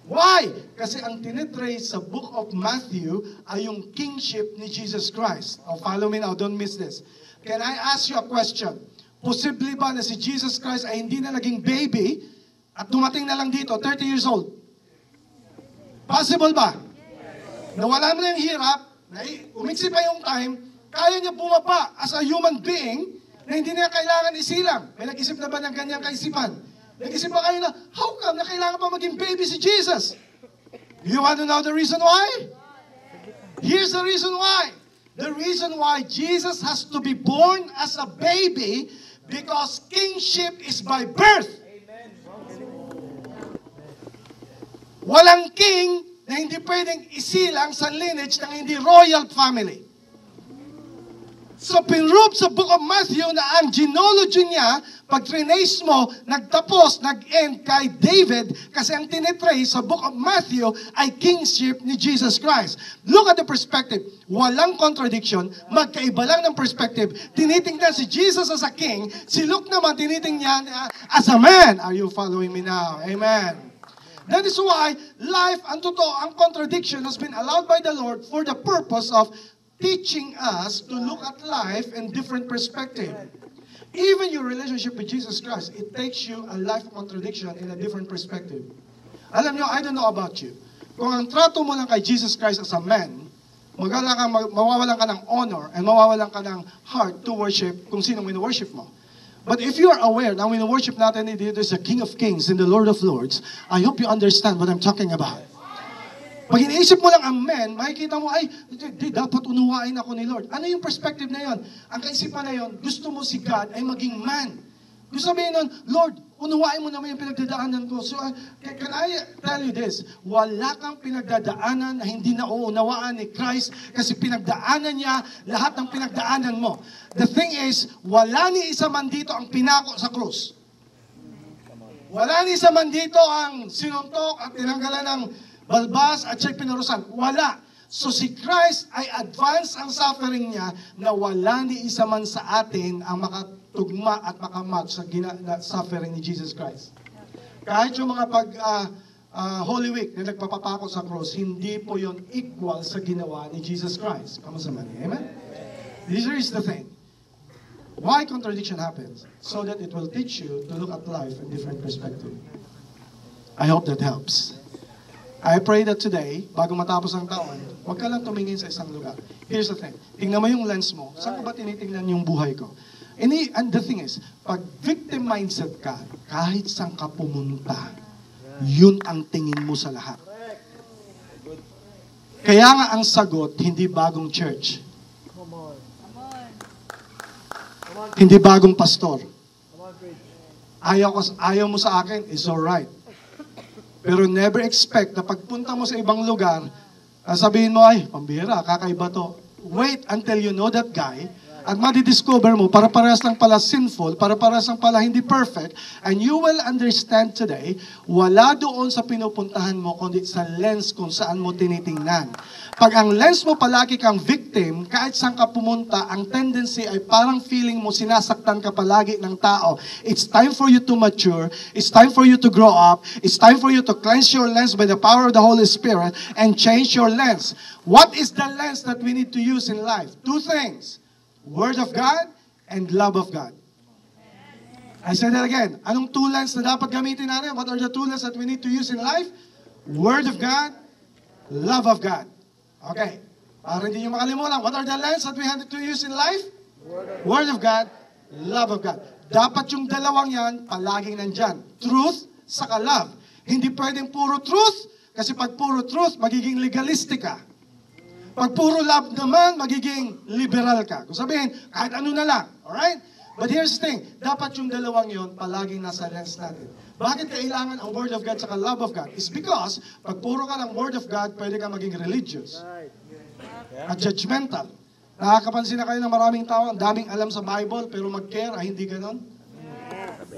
Why? Kasi ang tinitrace sa Book of Matthew ay yung kingship ni Jesus Christ. Oh, follow me now, don't miss this. Can I ask you a question? Posible ba na si Jesus Christ ay hindi na naging baby at dumating na lang dito, 30 years old? Possible ba? Nawala mo na yung hirap, umiksi pa yung time, kaya niya bumaba as a human being na hindi na kailangan isilang? May nag-isip na ba ng ganyang kaisipan? Nag-isip ba kayo na, how come na kailangan pa maging baby si Jesus? You want to know the reason why? Here's the reason why. The reason why Jesus has to be born as a baby because kingship is by birth. Walang king na hindi pwedeng isilang sa lineage ng hindi royal family. So, pinrove sa Book of Matthew na ang genealogy niya, pag trinace mo, nagtapos, nag-end kay David, kasi ang tinitrace sa Book of Matthew ay kingship ni Jesus Christ. Look at the perspective. Walang contradiction, magkaiba lang ng perspective. Tinitingnan si Jesus as a king, si Luke naman tinitingnan as a man. Are you following me now? Amen. That is why life, ang totoo, ang contradiction has been allowed by the Lord for the purpose of teaching us to look at life in different perspective. Even your relationship with Jesus Christ, it takes you a life contradiction in a different perspective. Alam nyo, I don't know about you. Kung ang trato mo lang kay Jesus Christ as a man, mawawalan ka ng honor and mawawalan ka ng heart to worship kung sino wino-worship mo. But if you are aware na wino-worship natin, there's a King of Kings and the Lord of Lords, I hope you understand what I'm talking about. Pag iniisip mo lang ang men, makikita mo, ay, dapat unuwain ako ni Lord. Ano yung perspective na yon? Ang kaisipan na yon, gusto mo si God ay maging man. Gusto sabihin nun, Lord, unuwain mo naman yung pinagdadaanan ko. So, can I tell you this? Wala kang pinagdadaanan na hindi nauunawaan ni Christ kasi pinagdaanan niya lahat ng pinagdaanan mo. The thing is, wala ni isa man dito ang pinako sa krus. Wala ni isa man dito ang sinuntok at tinanggalan ng balbas at siya'y pinarusan. Wala. So si Christ ay advance ang suffering niya na wala ni isa man sa atin ang makatugma at makamatch sa suffering ni Jesus Christ. Kahit yung mga Holy Week na nagpapapako sa cross, hindi po yon equal sa ginawa ni Jesus Christ. Kamusta man? Amen? This is the thing. Why contradiction happens? So that it will teach you to look at life in different perspective. I hope that helps. I pray that today, bago matapos ang taon, huwag ka lang tumingin sa isang lugar. Here's the thing. Tingnan mo yung lens mo. Saan ko ba tinitingnan yung buhay ko? And the thing is, pag victim mindset ka, kahit saan ka pumunta, yun ang tingin mo sa lahat. Kaya nga ang sagot, hindi bagong church. Hindi bagong pastor. Ayaw mo sa akin, it's alright. Pero never expect na pagpunta mo sa ibang lugar, sabihin mo, ay, pambira, kakaiba to. Wait until you know that guy, at madidiscover mo, para-parehas lang pala sinful, para-parehas lang pala hindi perfect, and you will understand today, wala doon sa pinupuntahan mo, kundi sa lens kung saan mo tinitingnan. Pag ang lens mo palagi kang victim, kahit saan ka pumunta, ang tendency ay parang feeling mo sinasaktan ka palagi ng tao. It's time for you to mature. It's time for you to grow up. It's time for you to cleanse your lens by the power of the Holy Spirit and change your lens. What is the lens that we need to use in life? Two things. Word of God and love of God. I say that again. Anong two lens na dapat gamitin natin? What are the two lens that we need to use in life? Word of God, love of God. Okay. Para hindi nyo makalimutan, what are the lens that we have to use in life? Word of God, love of God. Dapat yung dalawang yan, palaging nandyan. Truth, saka love. Hindi pwedeng puro truth, kasi pag puro truth, magiging legalistic ka. Pag puro love naman, magiging liberal ka. Kung sabihin, kahit ano na lang. Alright? But here's the thing, dapat yung dalawang yon palaging nasa lens natin. Bakit kailangan ang Word of God saka love of God? It's because, pag puro ka ng Word of God, pwede ka maging religious. At judgmental. Nakakapansin na kayo ng maraming tao, ang daming alam sa Bible, pero mag-care, ay hindi ganon?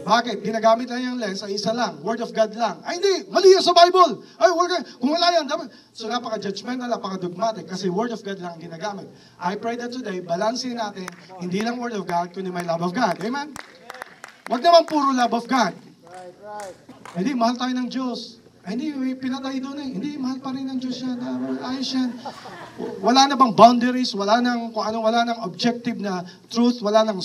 Bakit? Ginagamit na yung lens ay isa lang, Word of God lang. Ay hindi, mali yan sa Bible. Ay, kung wala yan, dapat. So napaka-judgmental, napaka-dogmatic, kasi Word of God lang ang ginagamit. I pray that today, balansin natin, hindi lang Word of God, kundi may love of God. Amen? Wag naman puro love of God. Hindi, mahal tayo ng Diyos. Hindi, pinatay doon eh. Hindi, mahal pa rin ng Diyos yan. Ayos yan. Wala na bang boundaries? Wala nang, kung ano, wala nang objective na truth? Wala nang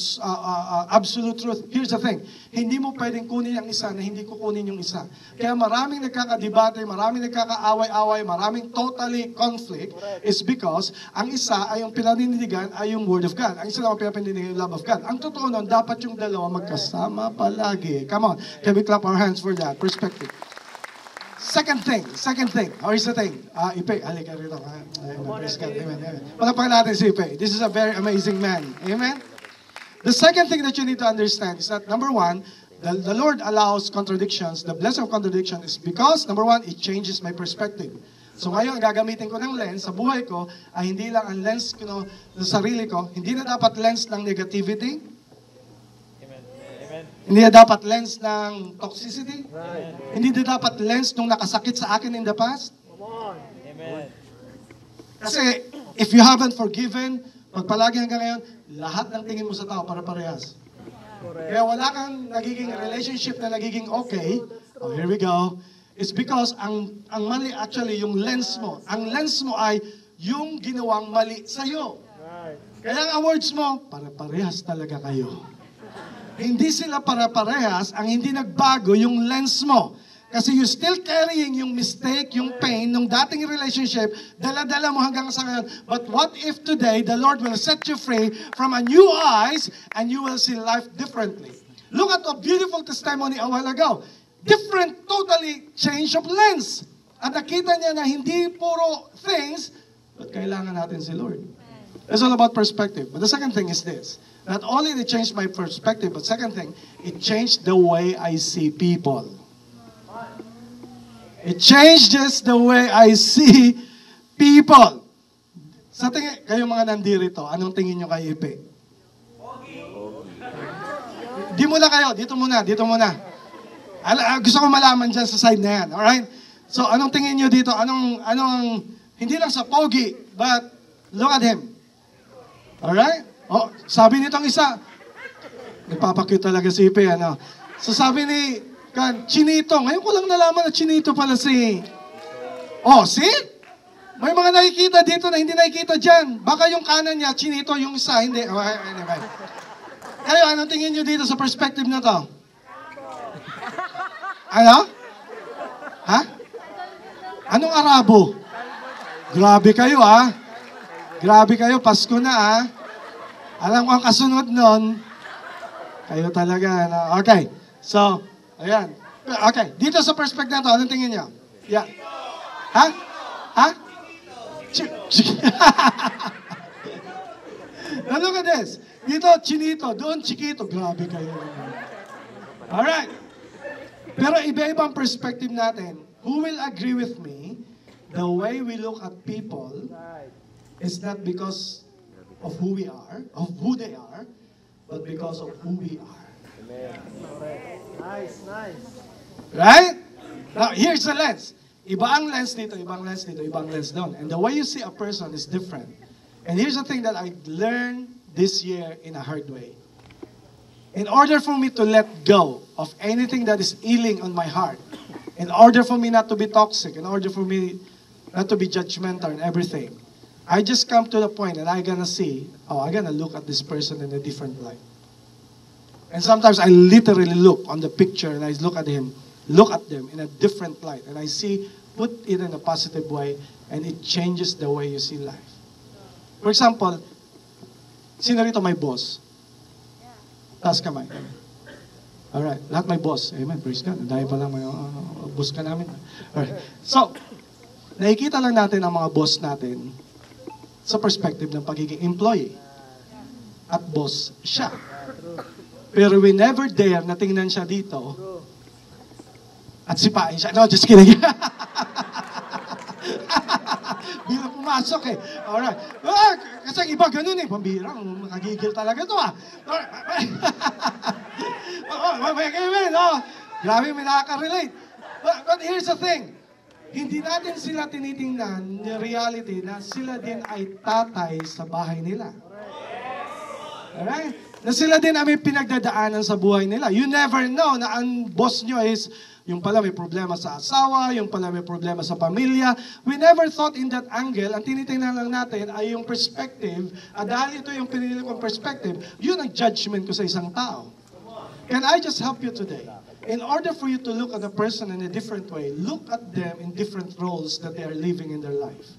absolute truth? Here's the thing. Hindi mo pwedeng kunin yung isa na hindi ko kunin yung isa. Kaya maraming nagkakadebate, maraming nagkakaaway-away, maraming totally conflict is because ang isa ay yung pinanindigan ay yung Word of God. Ang isa lang ang pinanindigan yung love of God. Ang totoo nun, dapat yung dalawa magkasama palagi. Come on. Can we clap our hands for that perspective? Second thing. Or is the thing? Ipe, halika rito. Praise God. Amen. Palakpakan natin si Ipe. This is a very amazing man. Amen? The second thing that you need to understand is that, number one, the Lord allows contradictions. The blessing of contradiction is because, number one, it changes my perspective. So ngayon, gagamitin ko ng lens sa buhay ko ay hindi lang ang lens ko sa sarili ko. Hindi na dapat lens ng negativity. Hindi na dapat lens ng toxicity. Right. Hindi na dapat lens nung nakasakit sa akin in the past. Come on. Amen. Kasi if you haven't forgiven, pagpalagi hanggang ngayon, lahat ng tingin mo sa tao para parehas. Correct. Kaya wala kang nagiging relationship na nagiging okay. Oh, here we go. It's because ang mali actually yung lens mo. Ang lens mo ay yung ginawang mali sa'yo. Right. Kaya ang words mo, para parehas talaga kayo. Hindi sila para-parehas, ang hindi nagbago yung lens mo. Kasi you still carrying yung mistake, yung pain, nung dating relationship, dala-dala mo hanggang sa ngayon. But what if today, the Lord will set you free from a new eyes, and you will see life differently. Look at a beautiful testimony a while ago. Different, totally change of lens. At nakita niya na hindi puro things, but kailangan natin si Lord. It's all about perspective. But the second thing is this. Not only did it change my perspective, but second thing, it changed the way I see people. It changes the way I see people. Sa tingin, kayo mga nandirito, anong tingin nyo kay Ipe? Di muna kayo, dito muna. Gusto ko malaman dyan sa side na yan, alright? So, anong tingin nyo dito? Anong, hindi lang sa pogi, but look at him. Alright? Oh, sabi nitong isa, nagpapakute talaga si Ipe, ano? So sabi ni Chinito, ngayon ko lang nalaman na Chinito pala si... Oh, see? May mga nakikita dito na hindi nakikita dyan. Baka yung kanan niya, Chinito, yung isa, hindi. Oh, anyway. Kayo, anong tingin nyo dito sa perspective na to? Ano? Ha? Anong Arabo? Grabe kayo, ha? Grabe kayo, Pasko na, ha? Alam ko ang kasunod nun, kayo talaga, no? Okay. So, ayan. Okay. Dito sa perspective na to, anong tingin niyo? Yeah. Ha? Ha? Look at this. Dito, Chinito. Doon, Chiquito. Grabe kayo. Alright. Pero iba-ibang perspective natin. Who will agree with me? The way we look at people is not because of who we are, of who they are, but because of who we are. Amen. Nice. Right? Now, here's the lens. Iba ang lens dito, ibang lens dito, ibang lens doon. And the way you see a person is different. And here's the thing that I learned this year in a hard way. In order for me to let go of anything that is ailing on my heart, in order for me not to be toxic, in order for me not to be judgmental and everything, I just come to the point that I'm gonna see, I'm gonna look at this person in a different light. And sometimes I literally look on the picture and I look at them in a different light. And I see, put it in a positive way, and it changes the way you see life. For example, sino rito may boss? Taas kamay. Alright, lahat may boss. Amen, praise God. Dahil pa lang may boss ka namin. Alright. So, nakikita lang natin ang mga boss natin sa perspective ng pagiging employee. At boss siya. Pero we never dare na tingnan siya dito at sipain siya. No, just kidding. Bila pumasok eh. Alright. Kasi iba ganun eh. Pambira, makagigil talaga to ah. Amen. Grabe, may nakaka-relate. But here's the thing. Hindi natin sila tinitingnan the reality na sila din ay tatay sa bahay nila. Alright? na sila din ay may pinagdadaanan sa buhay nila. You never know na ang boss nyo is yung pala may problema sa asawa, yung pala may problema sa pamilya. We never thought in that angle. Ang tinitingnan lang natin ay yung perspective. At dahil ito yung pinili kong perspective, yun ang judgment ko sa isang tao. Can I just help you today? In order for you to look at a person in a different way, look at them in different roles that they are living in their life.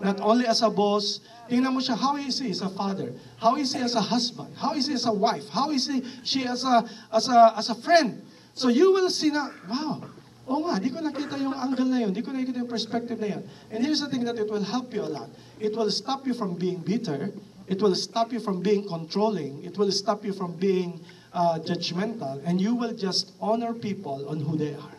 Not only as a boss, tingnan mo siya, how is he as a father? How is he as a husband? How is he as a wife? How is she as a friend? So you will see na, wow, oo nga, di ko nakita yung angle na yun, di ko nakita yung perspective na yun. And here's the thing that it will help you a lot. It will stop you from being bitter. It will stop you from being controlling. It will stop you from being judgmental. And you will just honor people on who they are.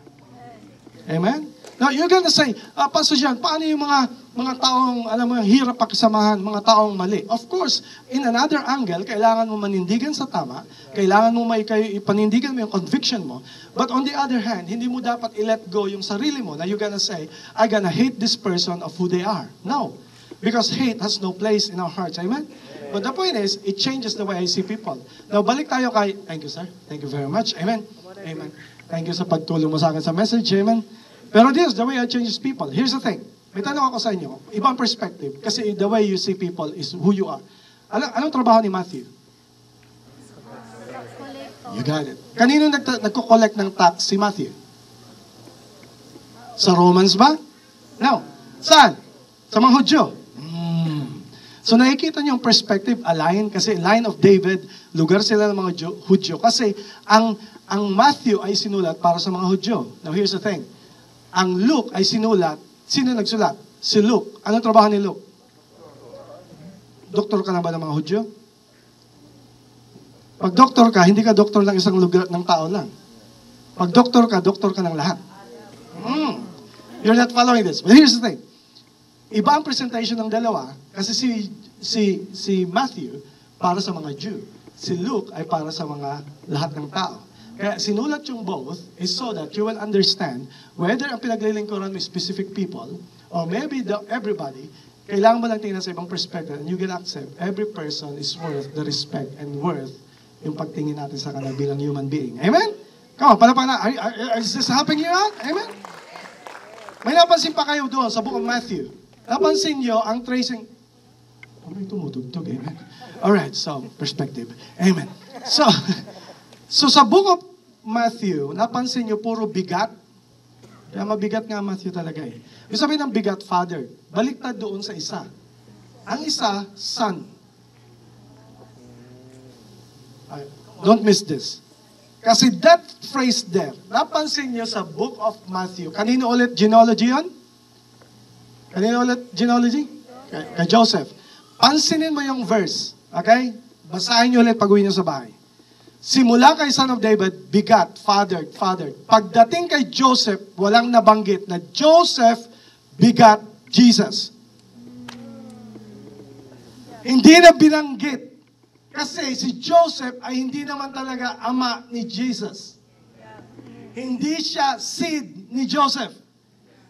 Amen? Now, you're gonna say, Pastor John, paano yung mga taong, alam mo, hirap pakisamahan, mga taong mali? Of course, in another angle, kailangan mo manindigan sa tama, kailangan mo ipanindigan mo yung conviction mo, but on the other hand, hindi mo dapat i-let go yung sarili mo na you're gonna say, I'm gonna hate this person of who they are. No. Because hate has no place in our hearts. Amen? But the point is, it changes the way I see people. Now, balik tayo kay, thank you, sir. Thank you very much. Amen? Amen. Thank you sa pagtulong mo sa akin sa message. Amen? Pero this is the way I change people. Here's the thing. May tanong ako sa inyo. Ibang perspective. Kasi the way you see people is who you are. Anong trabaho ni Matthew? You got it. Kanino nagko-collect ng tax si Matthew? Sa Romans ba? No. Saan? Sa mga Hudyo. So nakikita niyo yung perspective, align, kasi line of David, lugar sila ng mga Hudyo. Kasi ang Matthew ay sinulat para sa mga Hudyo. Now here's the thing. Ang Luke ay sinulat, sino nagsulat? Si Luke. Anong trabaho ni Luke? Doktor ka na ba ng mga Hudyo? Pag doktor ka, hindi ka doktor ng isang lugar ng tao lang. Pag doktor ka ng lahat. You're not following this. But here's the thing. Iba ang presentation ng dalawa kasi si Matthew para sa mga Jew. Si Luke ay para sa mga lahat ng tao. Kaya sinulat yung both is so that you will understand whether ang pinaglilingkuran mo specific people or maybe everybody, kailangan mo lang tingnan sa ibang perspective and you can accept every person is worth the respect and worth yung pagtingin natin sa kanila bilang human being. Amen? Come on, palapakan na. Is this helping you out? Amen? May napansin pa kayo doon sa book of Matthew. Napansin nyo ang tracing. May tumutugtog. Amen? Alright, so, perspective. Amen. So sa book of Matthew, napansin nyo puro bigat. Kaya mabigat nga Matthew talaga eh. Yung sabihin ng bigat, father. Baliktad doon sa isa. Ang isa, son. Don't miss this. Kasi that phrase there, napansin nyo sa book of Matthew. Kanino ulit genealogy yun? Kanino ulit genealogy? Kay Joseph. Pansinin mo yung verse. Okay? Basahin nyo ulit pag-uwi nyo sa bahay. Simula kay Son of David, bigat, father. Pagdating kay Joseph, walang nabanggit na Joseph bigat Jesus. Hindi na binanggit. Kasi si Joseph ay hindi naman talaga ama ni Jesus. Hindi siya seed ni Joseph.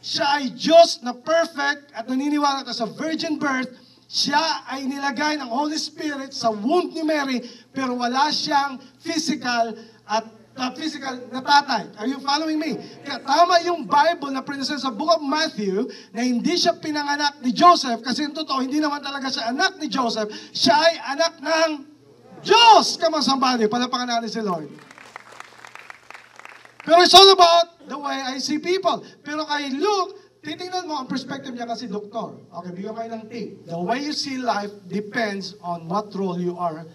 Siya ay Diyos na perfect at naniniwala ka sa virgin birth. Siya ay nilagay ng Holy Spirit sa womb ni Mary, pero wala siyang physical na tatay. Are you following me? Kaya tama yung Bible na present sa book of Matthew na hindi siya pinanganak ni Joseph kasi yung totoo, hindi naman talaga siya anak ni Joseph. Siya ay anak ng Diyos! Come on somebody, palapakan natin si Lord. Pero it's all about the way I see people. Pero kay Luke, titingnan mo ang perspective niya kasi doktor. Okay, bigyan kayo ng tip. The way you see life depends on what role you are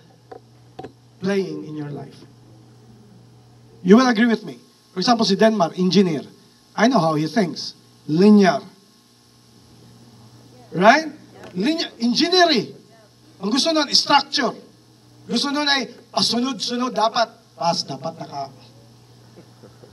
playing in your life. You will agree with me. For example, si Denmark, engineer. I know how he thinks. Linear. Right? Linear. Engineering. Ang gusto nun, structure. Gusto nun ay pasunod-sunod. Dapat naka...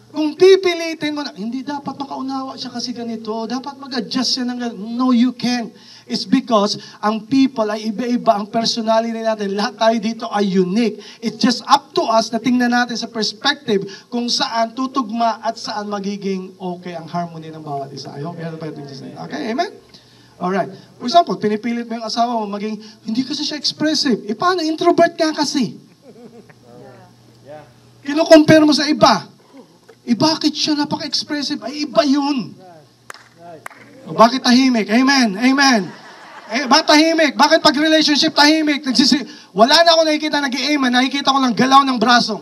Kung pipilitin mo na, hindi dapat makaunawa siya kasi ganito, dapat mag-adjust siya ng ganito. No, you can't. It's because ang people ay iba-iba, ang personality natin, lahat tayo dito ay unique. It's just up to us na tingnan natin sa perspective kung saan tutugma at saan magiging okay ang harmony ng bawat isa. I hope you have to say. Okay, amen? Alright. For example, pinipilit mo yung asawa mo maging, hindi kasi siya expressive. Paano? Introvert ka kasi. Kino-compare mo sa iba. Bakit siya napaka-expressive? Ay, iba yun. O, bakit tahimik? Amen. Amen. Bakit tahimik? Bakit pag relationship tahimik? Wala na ako nakikita nag-i-amen. Nakikita ko lang galaw ng braso.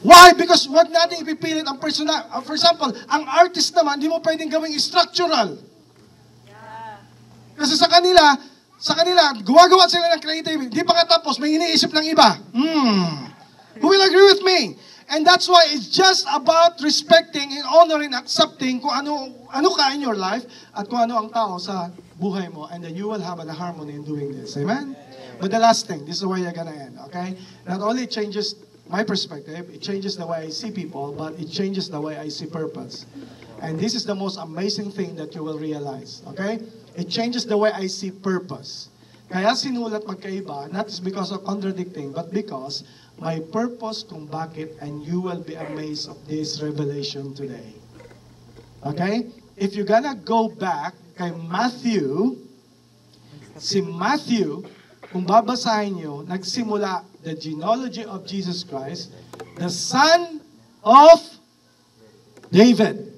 Why? Because wag natin ipipilit ang personal. For example, ang artist naman, hindi mo pwedeng gawing structural. Kasi sa kanila, gumagawa sila ng creative. Hindi pa nga tapos, may iniisip ng iba. Who will agree with me? And that's why it's just about respecting and honoring, accepting kung ano ka in your life at kung ano ang tao sa buhay mo. And then you will have a harmony in doing this. Amen? But the last thing, this is where you're gonna end, okay? Not only it changes my perspective, it changes the way I see people, but it changes the way I see purpose. And this is the most amazing thing that you will realize, okay? It changes the way I see purpose. Kaya sinulat magkaiba, not just because of contradicting, but because my purpose kung bakit, and you will be amazed of this revelation today. Okay? If you're gonna go back kay Matthew, si Matthew, kung babasahin nyo, nagsimula the genealogy of Jesus Christ, the son of David.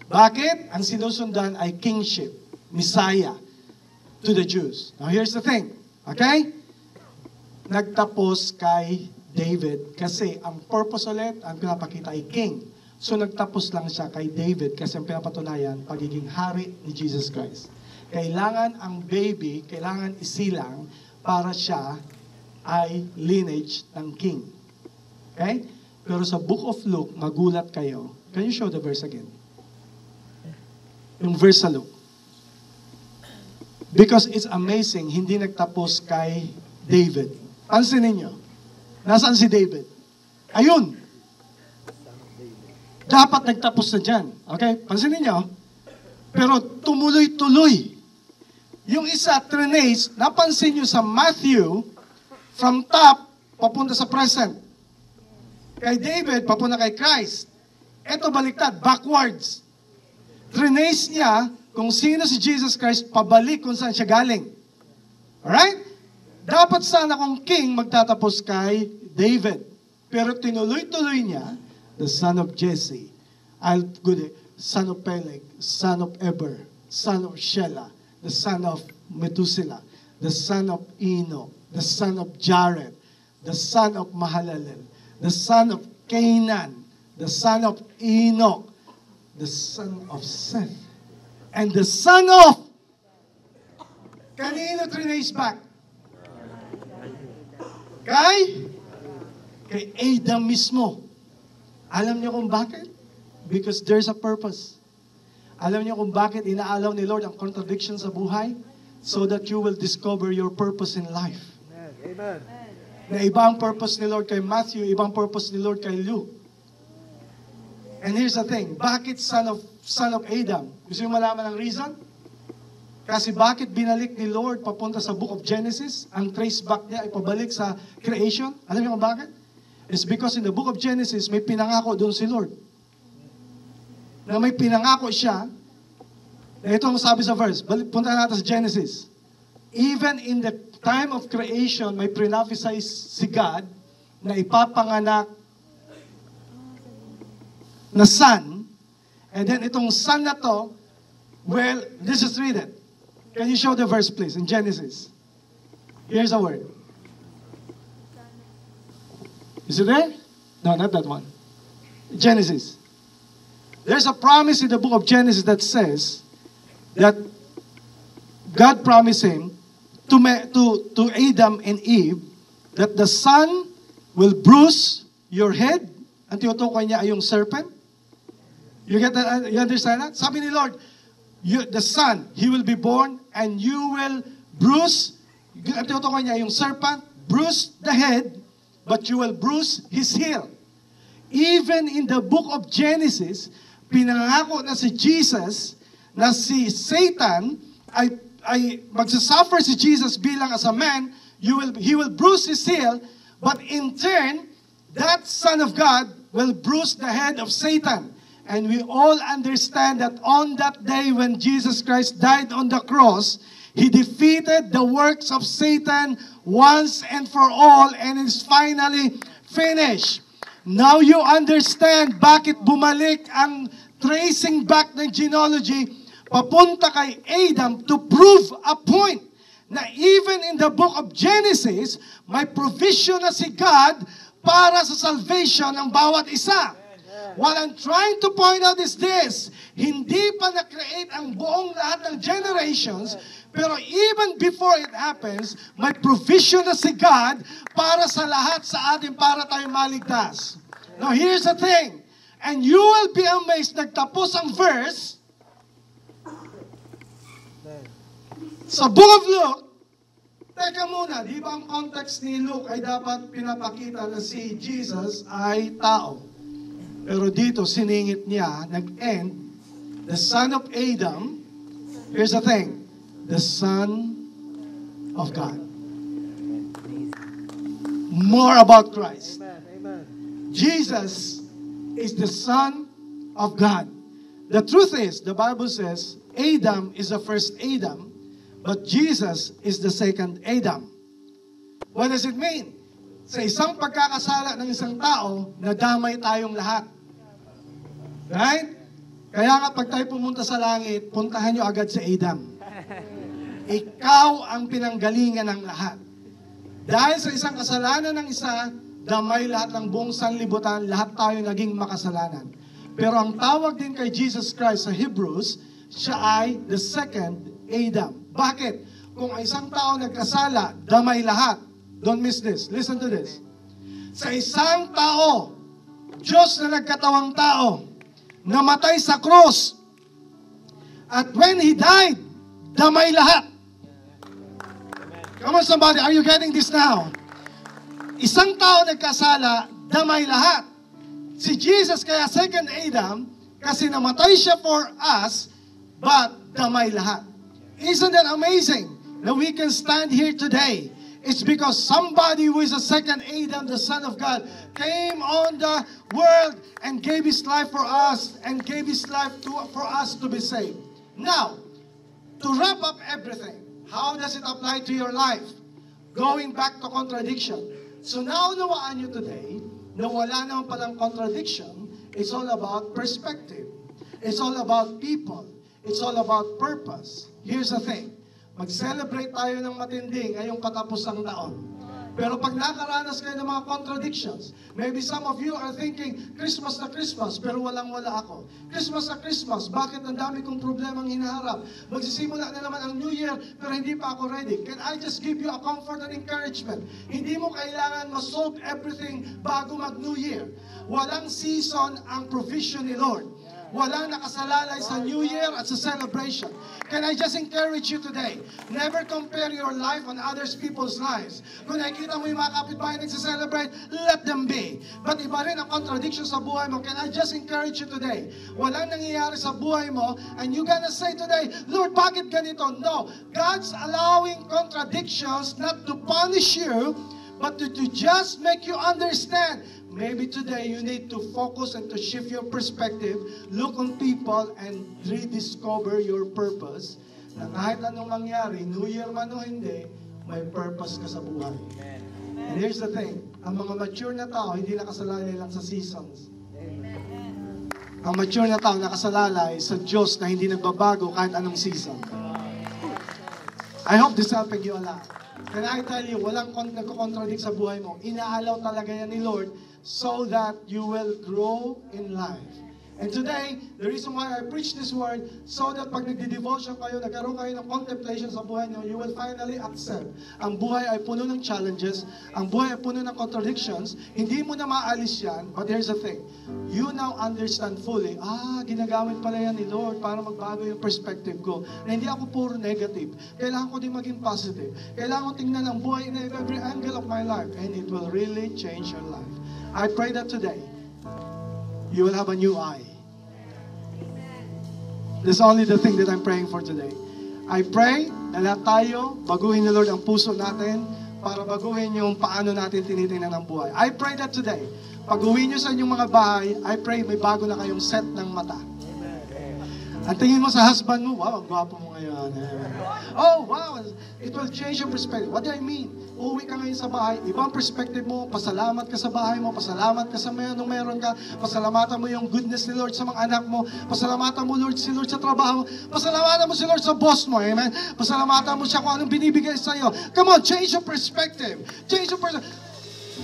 Bakit? Ang sinusundan ay kingship, Messiah, to the Jews. Now here's the thing, okay? Nagtapos kay David kasi ang purpose ulit, ang pinapakita ay king. So nagtapos lang siya kay David kasi ang pinapatunayan, pagiging hari ni Jesus Christ. Kailangan ang baby, kailangan isilang para siya ay lineage ng king. Okay? Pero sa Book of Luke, magulat kayo. Can you show the verse again? Yung verse sa Luke. Because it's amazing, hindi nagtapos kay David. Pansin ninyo, nasaan si David? Ayun. Dapat nagtapos na dyan. Okay? Pansin ninyo. Pero tumuloy-tuloy. Yung isa, Trenace, napansin nyo sa Matthew, from top, papunta sa present. Kay David, papunta kay Christ. Ito baliktad, backwards. Trenace niya, kung sino si Jesus Christ, pabalik kung saan siya galing. Alright? Dapat sana kung king magtatapos kay David. Pero tinuloy-tuloy niya, the son of Jesse, son of Peleg, son of Eber, son of Shelah, the son of Methuselah, the son of Enoch, the son of Jared, the son of Mahalalel, the son of Canaan, the son of Enoch, the son of Seth, and the son of kanino trinace back? Kay Adam mismo. Alam niyo kung bakit? Because there's a purpose. Alam niyo kung bakit inaalaw ni Lord ang contradiction sa buhay? So that you will discover your purpose in life. Amen. Na iba ang purpose ni Lord kay Matthew, ibang purpose ni Lord kay Luke. And here's the thing, bakit son of Adam? Gusto niyo malaman ang reason? Kasi bakit binalik ni Lord papunta sa Book of Genesis? Ang trace back niya ay pabalik sa creation. Alam niyo kung bakit? It's because in the Book of Genesis, may pinangako doon si Lord. Na may pinangako siya. Na ito ang sabi sa verse. Punta natin sa Genesis. Even in the time of creation, may prophesy si God na ipapanganak na son. And then itong son na to, well, let's just read it. Can you show the verse, please, in Genesis? Here's a word. Is it there? No, not that one. Genesis. There's a promise in the book of Genesis that says that God promised him to Adam and Eve that the son will bruise your head. Ang tinutukoy niya ay yung serpent. You get that? You understand that? Sabi ni Lord, the son, he will be born and you will bruise, ang tinutukoy niya yung serpent, bruise the head, but you will bruise his heel. Even in the book of Genesis, pinangako na si Jesus na si Satan ay magsasuffer si Jesus bilang as a man, he will bruise his heel, but in turn, that Son of God will bruise the head of Satan. And we all understand that on that day when Jesus Christ died on the cross, He defeated the works of Satan once and for all and is finally finished. Now you understand bakit bumalik ang tracing back ng genealogy papunta kay Adam to prove a point na even in the book of Genesis, may provision na si God para sa salvation ng bawat isa. What I'm trying to point out is this, hindi pa na-create ang buong lahat ng generations, pero even before it happens, may provision na si God para sa lahat sa atin, para tayo maligtas. Now here's the thing, and you will be amazed, nagtapos ang verse, sa book of Luke, teka muna, di ba ang context ni Luke ay dapat pinapakita na si Jesus ay tao? Pero dito, siningit niya, nag-end, the son of Adam, here's the thing, the son of God. More about Christ. Amen. Amen. Jesus is the son of God. The truth is, the Bible says, Adam is the first Adam, but Jesus is the second Adam. What does it mean? Sa isang pagkakasala ng isang tao, nadamay tayong lahat. Right? Kaya nga pag tayo pumunta sa langit, puntahan nyo agad si Adam. Ikaw ang pinanggalingan ng lahat. Dahil sa isang kasalanan ng isa, damay lahat ng buong sanlibutan, lahat tayo naging makasalanan. Pero ang tawag din kay Jesus Christ sa Hebrews, siya ay the second Adam. Bakit? Kung ang isang tao nagkasala, damay lahat. Don't miss this. Listen to this. Sa isang tao, Diyos na nagkatawang tao, namatay sa cross. At when He died, damay lahat. Come on somebody, are you getting this now? Isang tao nagkasala, damay lahat. Si Jesus kaya second Adam, kasi namatay siya for us, but damay lahat. Isn't that amazing that we can stand here today? It's because somebody who is a second Adam, the Son of God, came on the world and gave His life for us and gave His life for us to be saved. Now, to wrap up everything, how does it apply to your life? Going back to contradiction. So now, nawaan nyo today na wala naman palang contradiction. It's all about perspective. It's all about people. It's all about purpose. Here's the thing. Mag-celebrate tayo ng matindi ngayong katapusang taon. Pero pag nakaranas kayo ng mga contradictions, maybe some of you are thinking, Christmas na Christmas, pero walang-wala ako. Christmas na Christmas, bakit ang dami kong problemang hinaharap? Magsisimula na naman ang New Year, pero hindi pa ako ready. Can I just give you a comfort and encouragement? Hindi mo kailangan ma-solve everything bago mag-New Year. Walang season ang provision ni Lord. Walang nakasalalay sa New Year at sa celebration. Can I just encourage you today? Never compare your life on others people's lives. Kung nakikita mo yung mga kapitbahay nagsa-celebrate, let them be. But iba rin ang contradiction sa buhay mo. Can I just encourage you today? Walang nangyayari sa buhay mo and you gonna say today, Lord, bakit ganito? No. God's allowing contradictions not to punish you, but to just make you understand. Maybe today you need to focus and to shift your perspective, look on people, and rediscover your purpose. Na kahit anong mangyari, New Year man o hindi, may purpose ka sa buhay. Amen. And here's the thing, ang mga mature na tao, hindi nakasalalay lang sa seasons. Ang mature na tao nakasalalay sa Diyos na hindi nagbabago kahit anong season. I hope this helping you a lot. Can I tell you, walang nagko-contradict sa buhay mo. Inaalaw talaga yan ni Lord so that you will grow in life. And today, the reason why I preach this word, so that pag nagdi-devotion kayo, nagkaroon kayo ng contemplation sa buhay niyo, you will finally accept. Ang buhay ay puno ng challenges, ang buhay ay puno ng contradictions, hindi mo na maalis yan, but here's the thing, you now understand fully, ginagamit pala yan ni Lord para magbago yung perspective ko. Na hindi ako puro negative. Kailangan ko din maging positive. Kailangan ko tingnan ang buhay in every angle of my life, and it will really change your life. I pray that today, you will have a new eye. That's only the thing that I'm praying for today. I pray na lahat tayo, baguhin ni Lord ang puso natin para baguhin yung paano natin tinitingnan ang buhay. I pray that today, pag uwi nyo sa inyong mga bahay, I pray may bago na kayong set ng mata. At tingin mo sa husband mo, wow, ang gwapo mo ngayon. Oh, wow, it will change your perspective. What do I mean? Uuwi ka ngayon sa bahay, ibang perspective mo, pasalamat ka sa bahay mo, pasalamat ka sa nung meron ka, pasalamatan mo yung goodness ni Lord sa mga anak mo, pasalamatan mo Lord si Lord sa trabaho, pasalamatan mo si Lord sa boss mo, amen? Pasalamatan mo siya kung anong binibigay sa iyo. Come on, change your perspective. Change your perspective.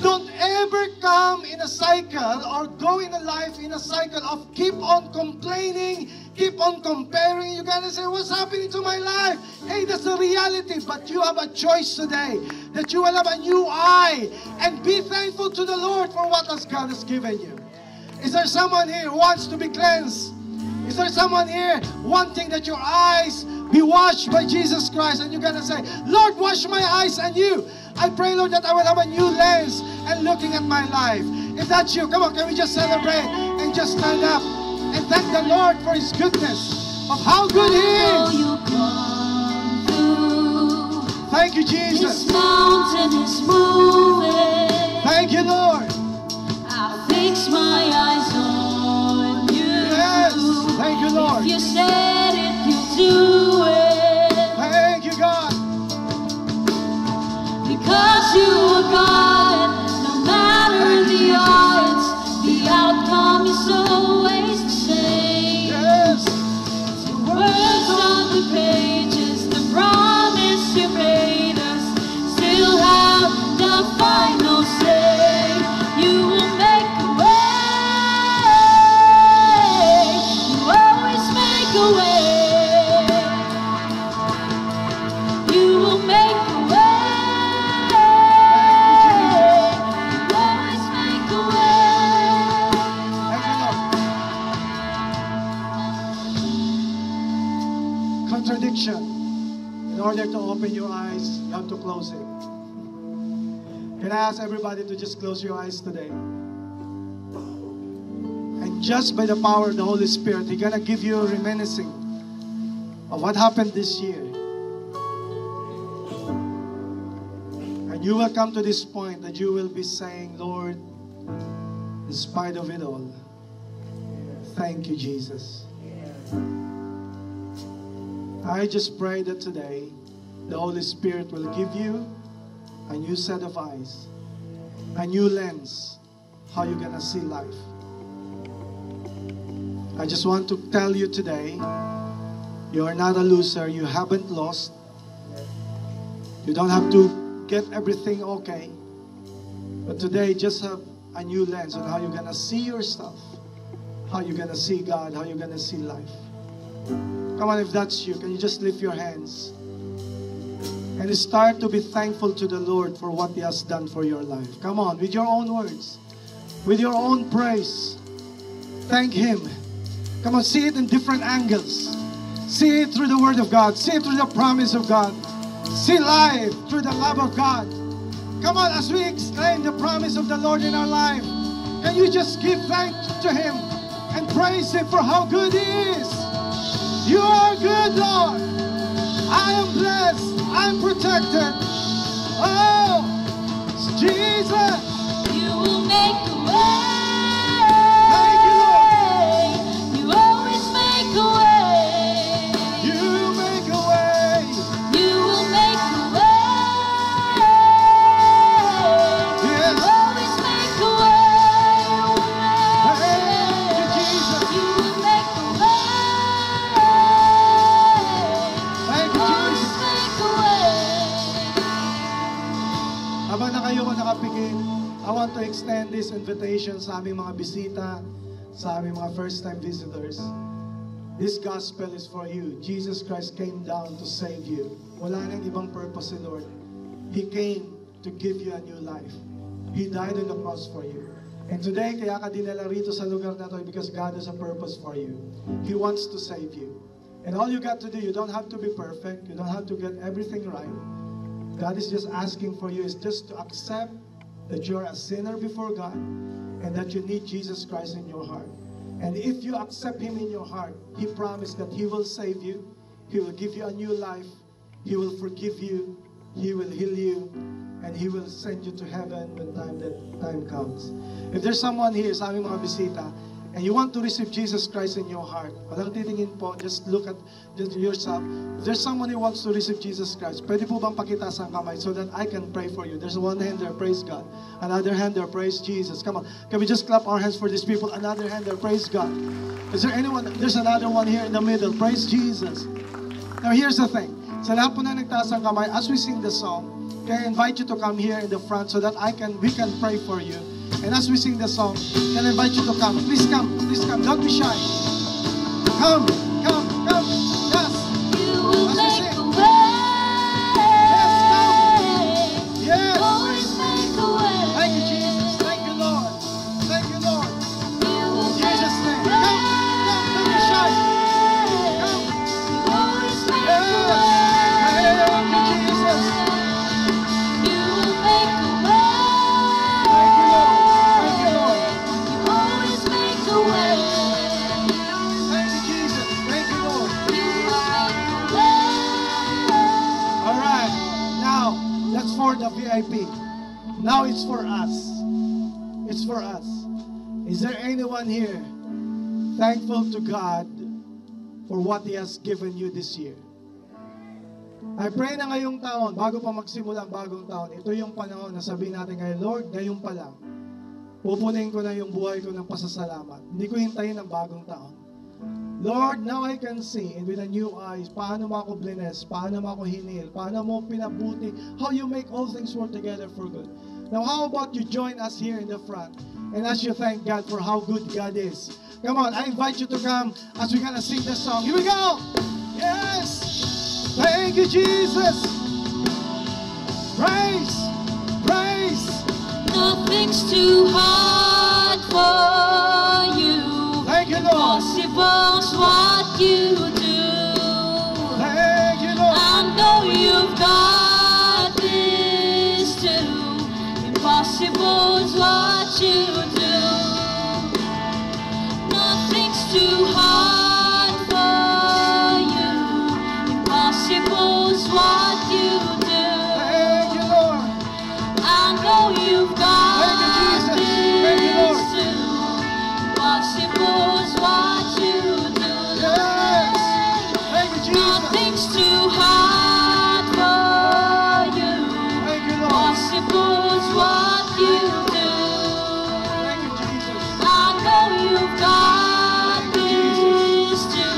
Don't ever come in a cycle or go in a life in a cycle of keep on complaining, keep on comparing. You gotta say, what's happening to my life? Hey, that's the reality. But you have a choice today that you will have a new eye and be thankful to the Lord for what God has given you. Is there someone here who wants to be cleansed? Is there someone here wanting that your eyes be washed by Jesus Christ? And you're gonna say, Lord, wash my eyes and you. I pray, Lord, that I will have a new lens and looking at my life. If that's you, come on, can we just celebrate and just stand up and thank the Lord for His goodness of how good He is. Thank you, Jesus. This mountain is moving. Thank you, Lord. I fix my eyes on you. Yes, thank you, Lord. If you said it, you do it. Thank you, God. Because you are God, no matter the odds, the outcome is always the same. Yes. The words on the pages, the promise you made us, still have the final say. You will make a way. You always make a way. You will make a way. Contradiction. In order to open your eyes, you have to close it. Can I ask everybody to just close your eyes today? And just by the power of the Holy Spirit, He's gonna give you a reminiscing of what happened this year. And you will come to this point that you will be saying, Lord, in spite of it all, thank you, Jesus. I just pray that today, the Holy Spirit will give you a new set of eyes, a new lens, how you're gonna see life. I just want to tell you today, you are not a loser, you haven't lost. You don't have to get everything okay. But today, just have a new lens on how you're gonna see yourself, how you're gonna see God, how you're gonna see life. Come on, if that's you, can you just lift your hands and start to be thankful to the Lord for what He has done for your life. Come on, with your own words, with your own praise. Thank Him. Come on, see it in different angles. See it through the Word of God. See it through the promise of God. See life through the love of God. Come on, as we exclaim the promise of the Lord in our life, can you just give thanks to Him and praise Him for how good He is? You are good, Lord. I am blessed. I'm protected. Oh, Jesus. You will make a way. Thank you, Lord. You always make a way. You make a way. You will make a way. Yes. You always make a way. Thank you, Jesus. You will make a way. Thank you, Always Jesus. make a way. Habang na kayo nakapikit, I want to extend this invitation sa aming mga bisita, sa aming mga first-time visitors. This gospel is for you. Jesus Christ came down to save you. Wala nang ibang purpose si Lord. He came to give you a new life. He died on the cross for you. And today, kaya ka dinala rito sa lugar na to because God has a purpose for you. He wants to save you. And all you got to do, you don't have to be perfect. You don't have to get everything right. God is just asking for you is just to accept that you're a sinner before God and that you need Jesus Christ in your heart. And if you accept Him in your heart, He promised that He will save you. He will give you a new life. He will forgive you. He will heal you. And He will send you to heaven when time comes. If there's someone here, sa aming mga bisita, and you want to receive Jesus Christ in your heart, walang titingin po, just look at yourself. If there's someone who wants to receive Jesus Christ, pwede po bang pakitaas ang kamay so that I can pray for you? There's one hand there, praise God. Another hand there, praise Jesus. Come on, can we just clap our hands for these people? Another hand there, praise God. Is there anyone? There's another one here in the middle, praise Jesus. Now here's the thing, sa lahat po na nagtaas ang kamay, as we sing the song, can I invite you to come here in the front so that we can pray for you. And as we sing the song, can I invite you to come? Please come, don't be shy. Come. Yes. You will As we make sing. a way. Yes. Always make a way. Thank you, Jesus. Thank you, Lord. Thank you, Lord. You will In Jesus' make name. a way. Don't be shy. Come. You always make Yes. a way. Thank you, Jesus. You will make a way. Thank you, Lord. Thank you, Lord. You always make a way. Thank you, Jesus. Thank you, Lord. You will make a way. All right. Now, that's for the VIP. Now it's for us. It's for us. Is there anyone here thankful to God for what He has given you this year? I pray na ngayong taon, bago pa magsimula ang bagong taon, ito yung panahon na sabihin natin ngayon, Lord, ngayon pa lang, pupunin ko na yung buhay ko ng pasasalamat. Hindi ko hintayin ang bagong taon. Lord, now I can see and with a new eyes, paano mo ako bless, paano mo ako hinil, paano mo pinabuti, how you make all things work together for good. Now, how about you join us here in the front and as you thank God for how good God is. Come on, I invite you to come as we're gonna sing this song. Here we go! Yes! Thank you, Jesus! Praise! Praise! Nothing's too hard for you. Thank you, Lord! Impossible's what you do. Thank you, Lord! I know you've got this too. Impossible's what you do. Nothing's too hard for you. Impossible's what you do. Thank you, Lord! I know you've got Thank you, Jesus. Thank you, Lord. this too. Impossible's what you do. Yes! Thank you, Jesus! Nothing's too hard for you. Thank you, Lord! Impossible's what you do. Thank you, Jesus! I know you've got Thank you, this too.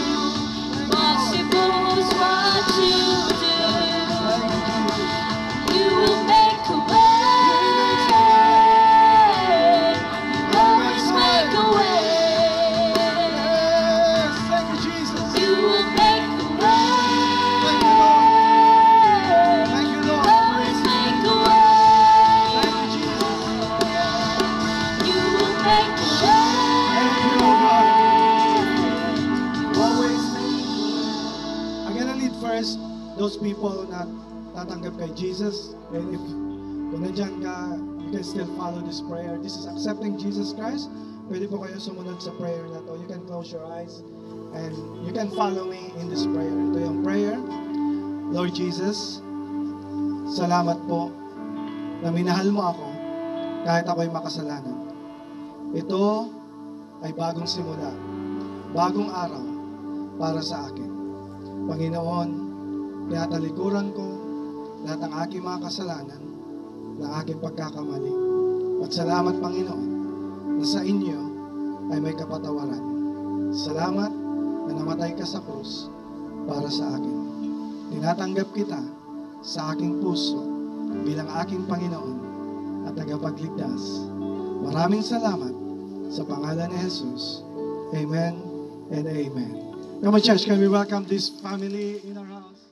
Impossible's what you do. Thank you, Jesus! You will make a way. You always make a way. Yes! Thank you, Jesus! You will make a way. Thank you, Lord! Thank you, You Lord! always make a way. Thank you, Jesus! You will make a way. Thank you, oh God! Always make a way. I'm gonna lead first those people na tatanggap kay Jesus. And if kung nandiyan ka, you can still follow this prayer. This is accepting Jesus Christ. Pwede po kayo sumunod sa prayer na to. You can close your eyes and you can follow me in this prayer. Ito yung prayer. Lord Jesus, salamat po na minahal mo ako kahit ako'y makasalanan. Ito ay bagong simula, bagong araw para sa akin. Panginoon, tinatalikuran ko lahat ng aking mga kasalanan, ng aking pagkakamali. At salamat, Panginoon, na sa inyo ay may kapatawaran. Salamat na namatay ka sa krus para sa akin. Tinatanggap kita sa aking puso bilang aking Panginoon at tagapagligtas. Maraming salamat sa pangalan ni Jesus. Amen and amen. Come on, church, can we welcome this family in our house?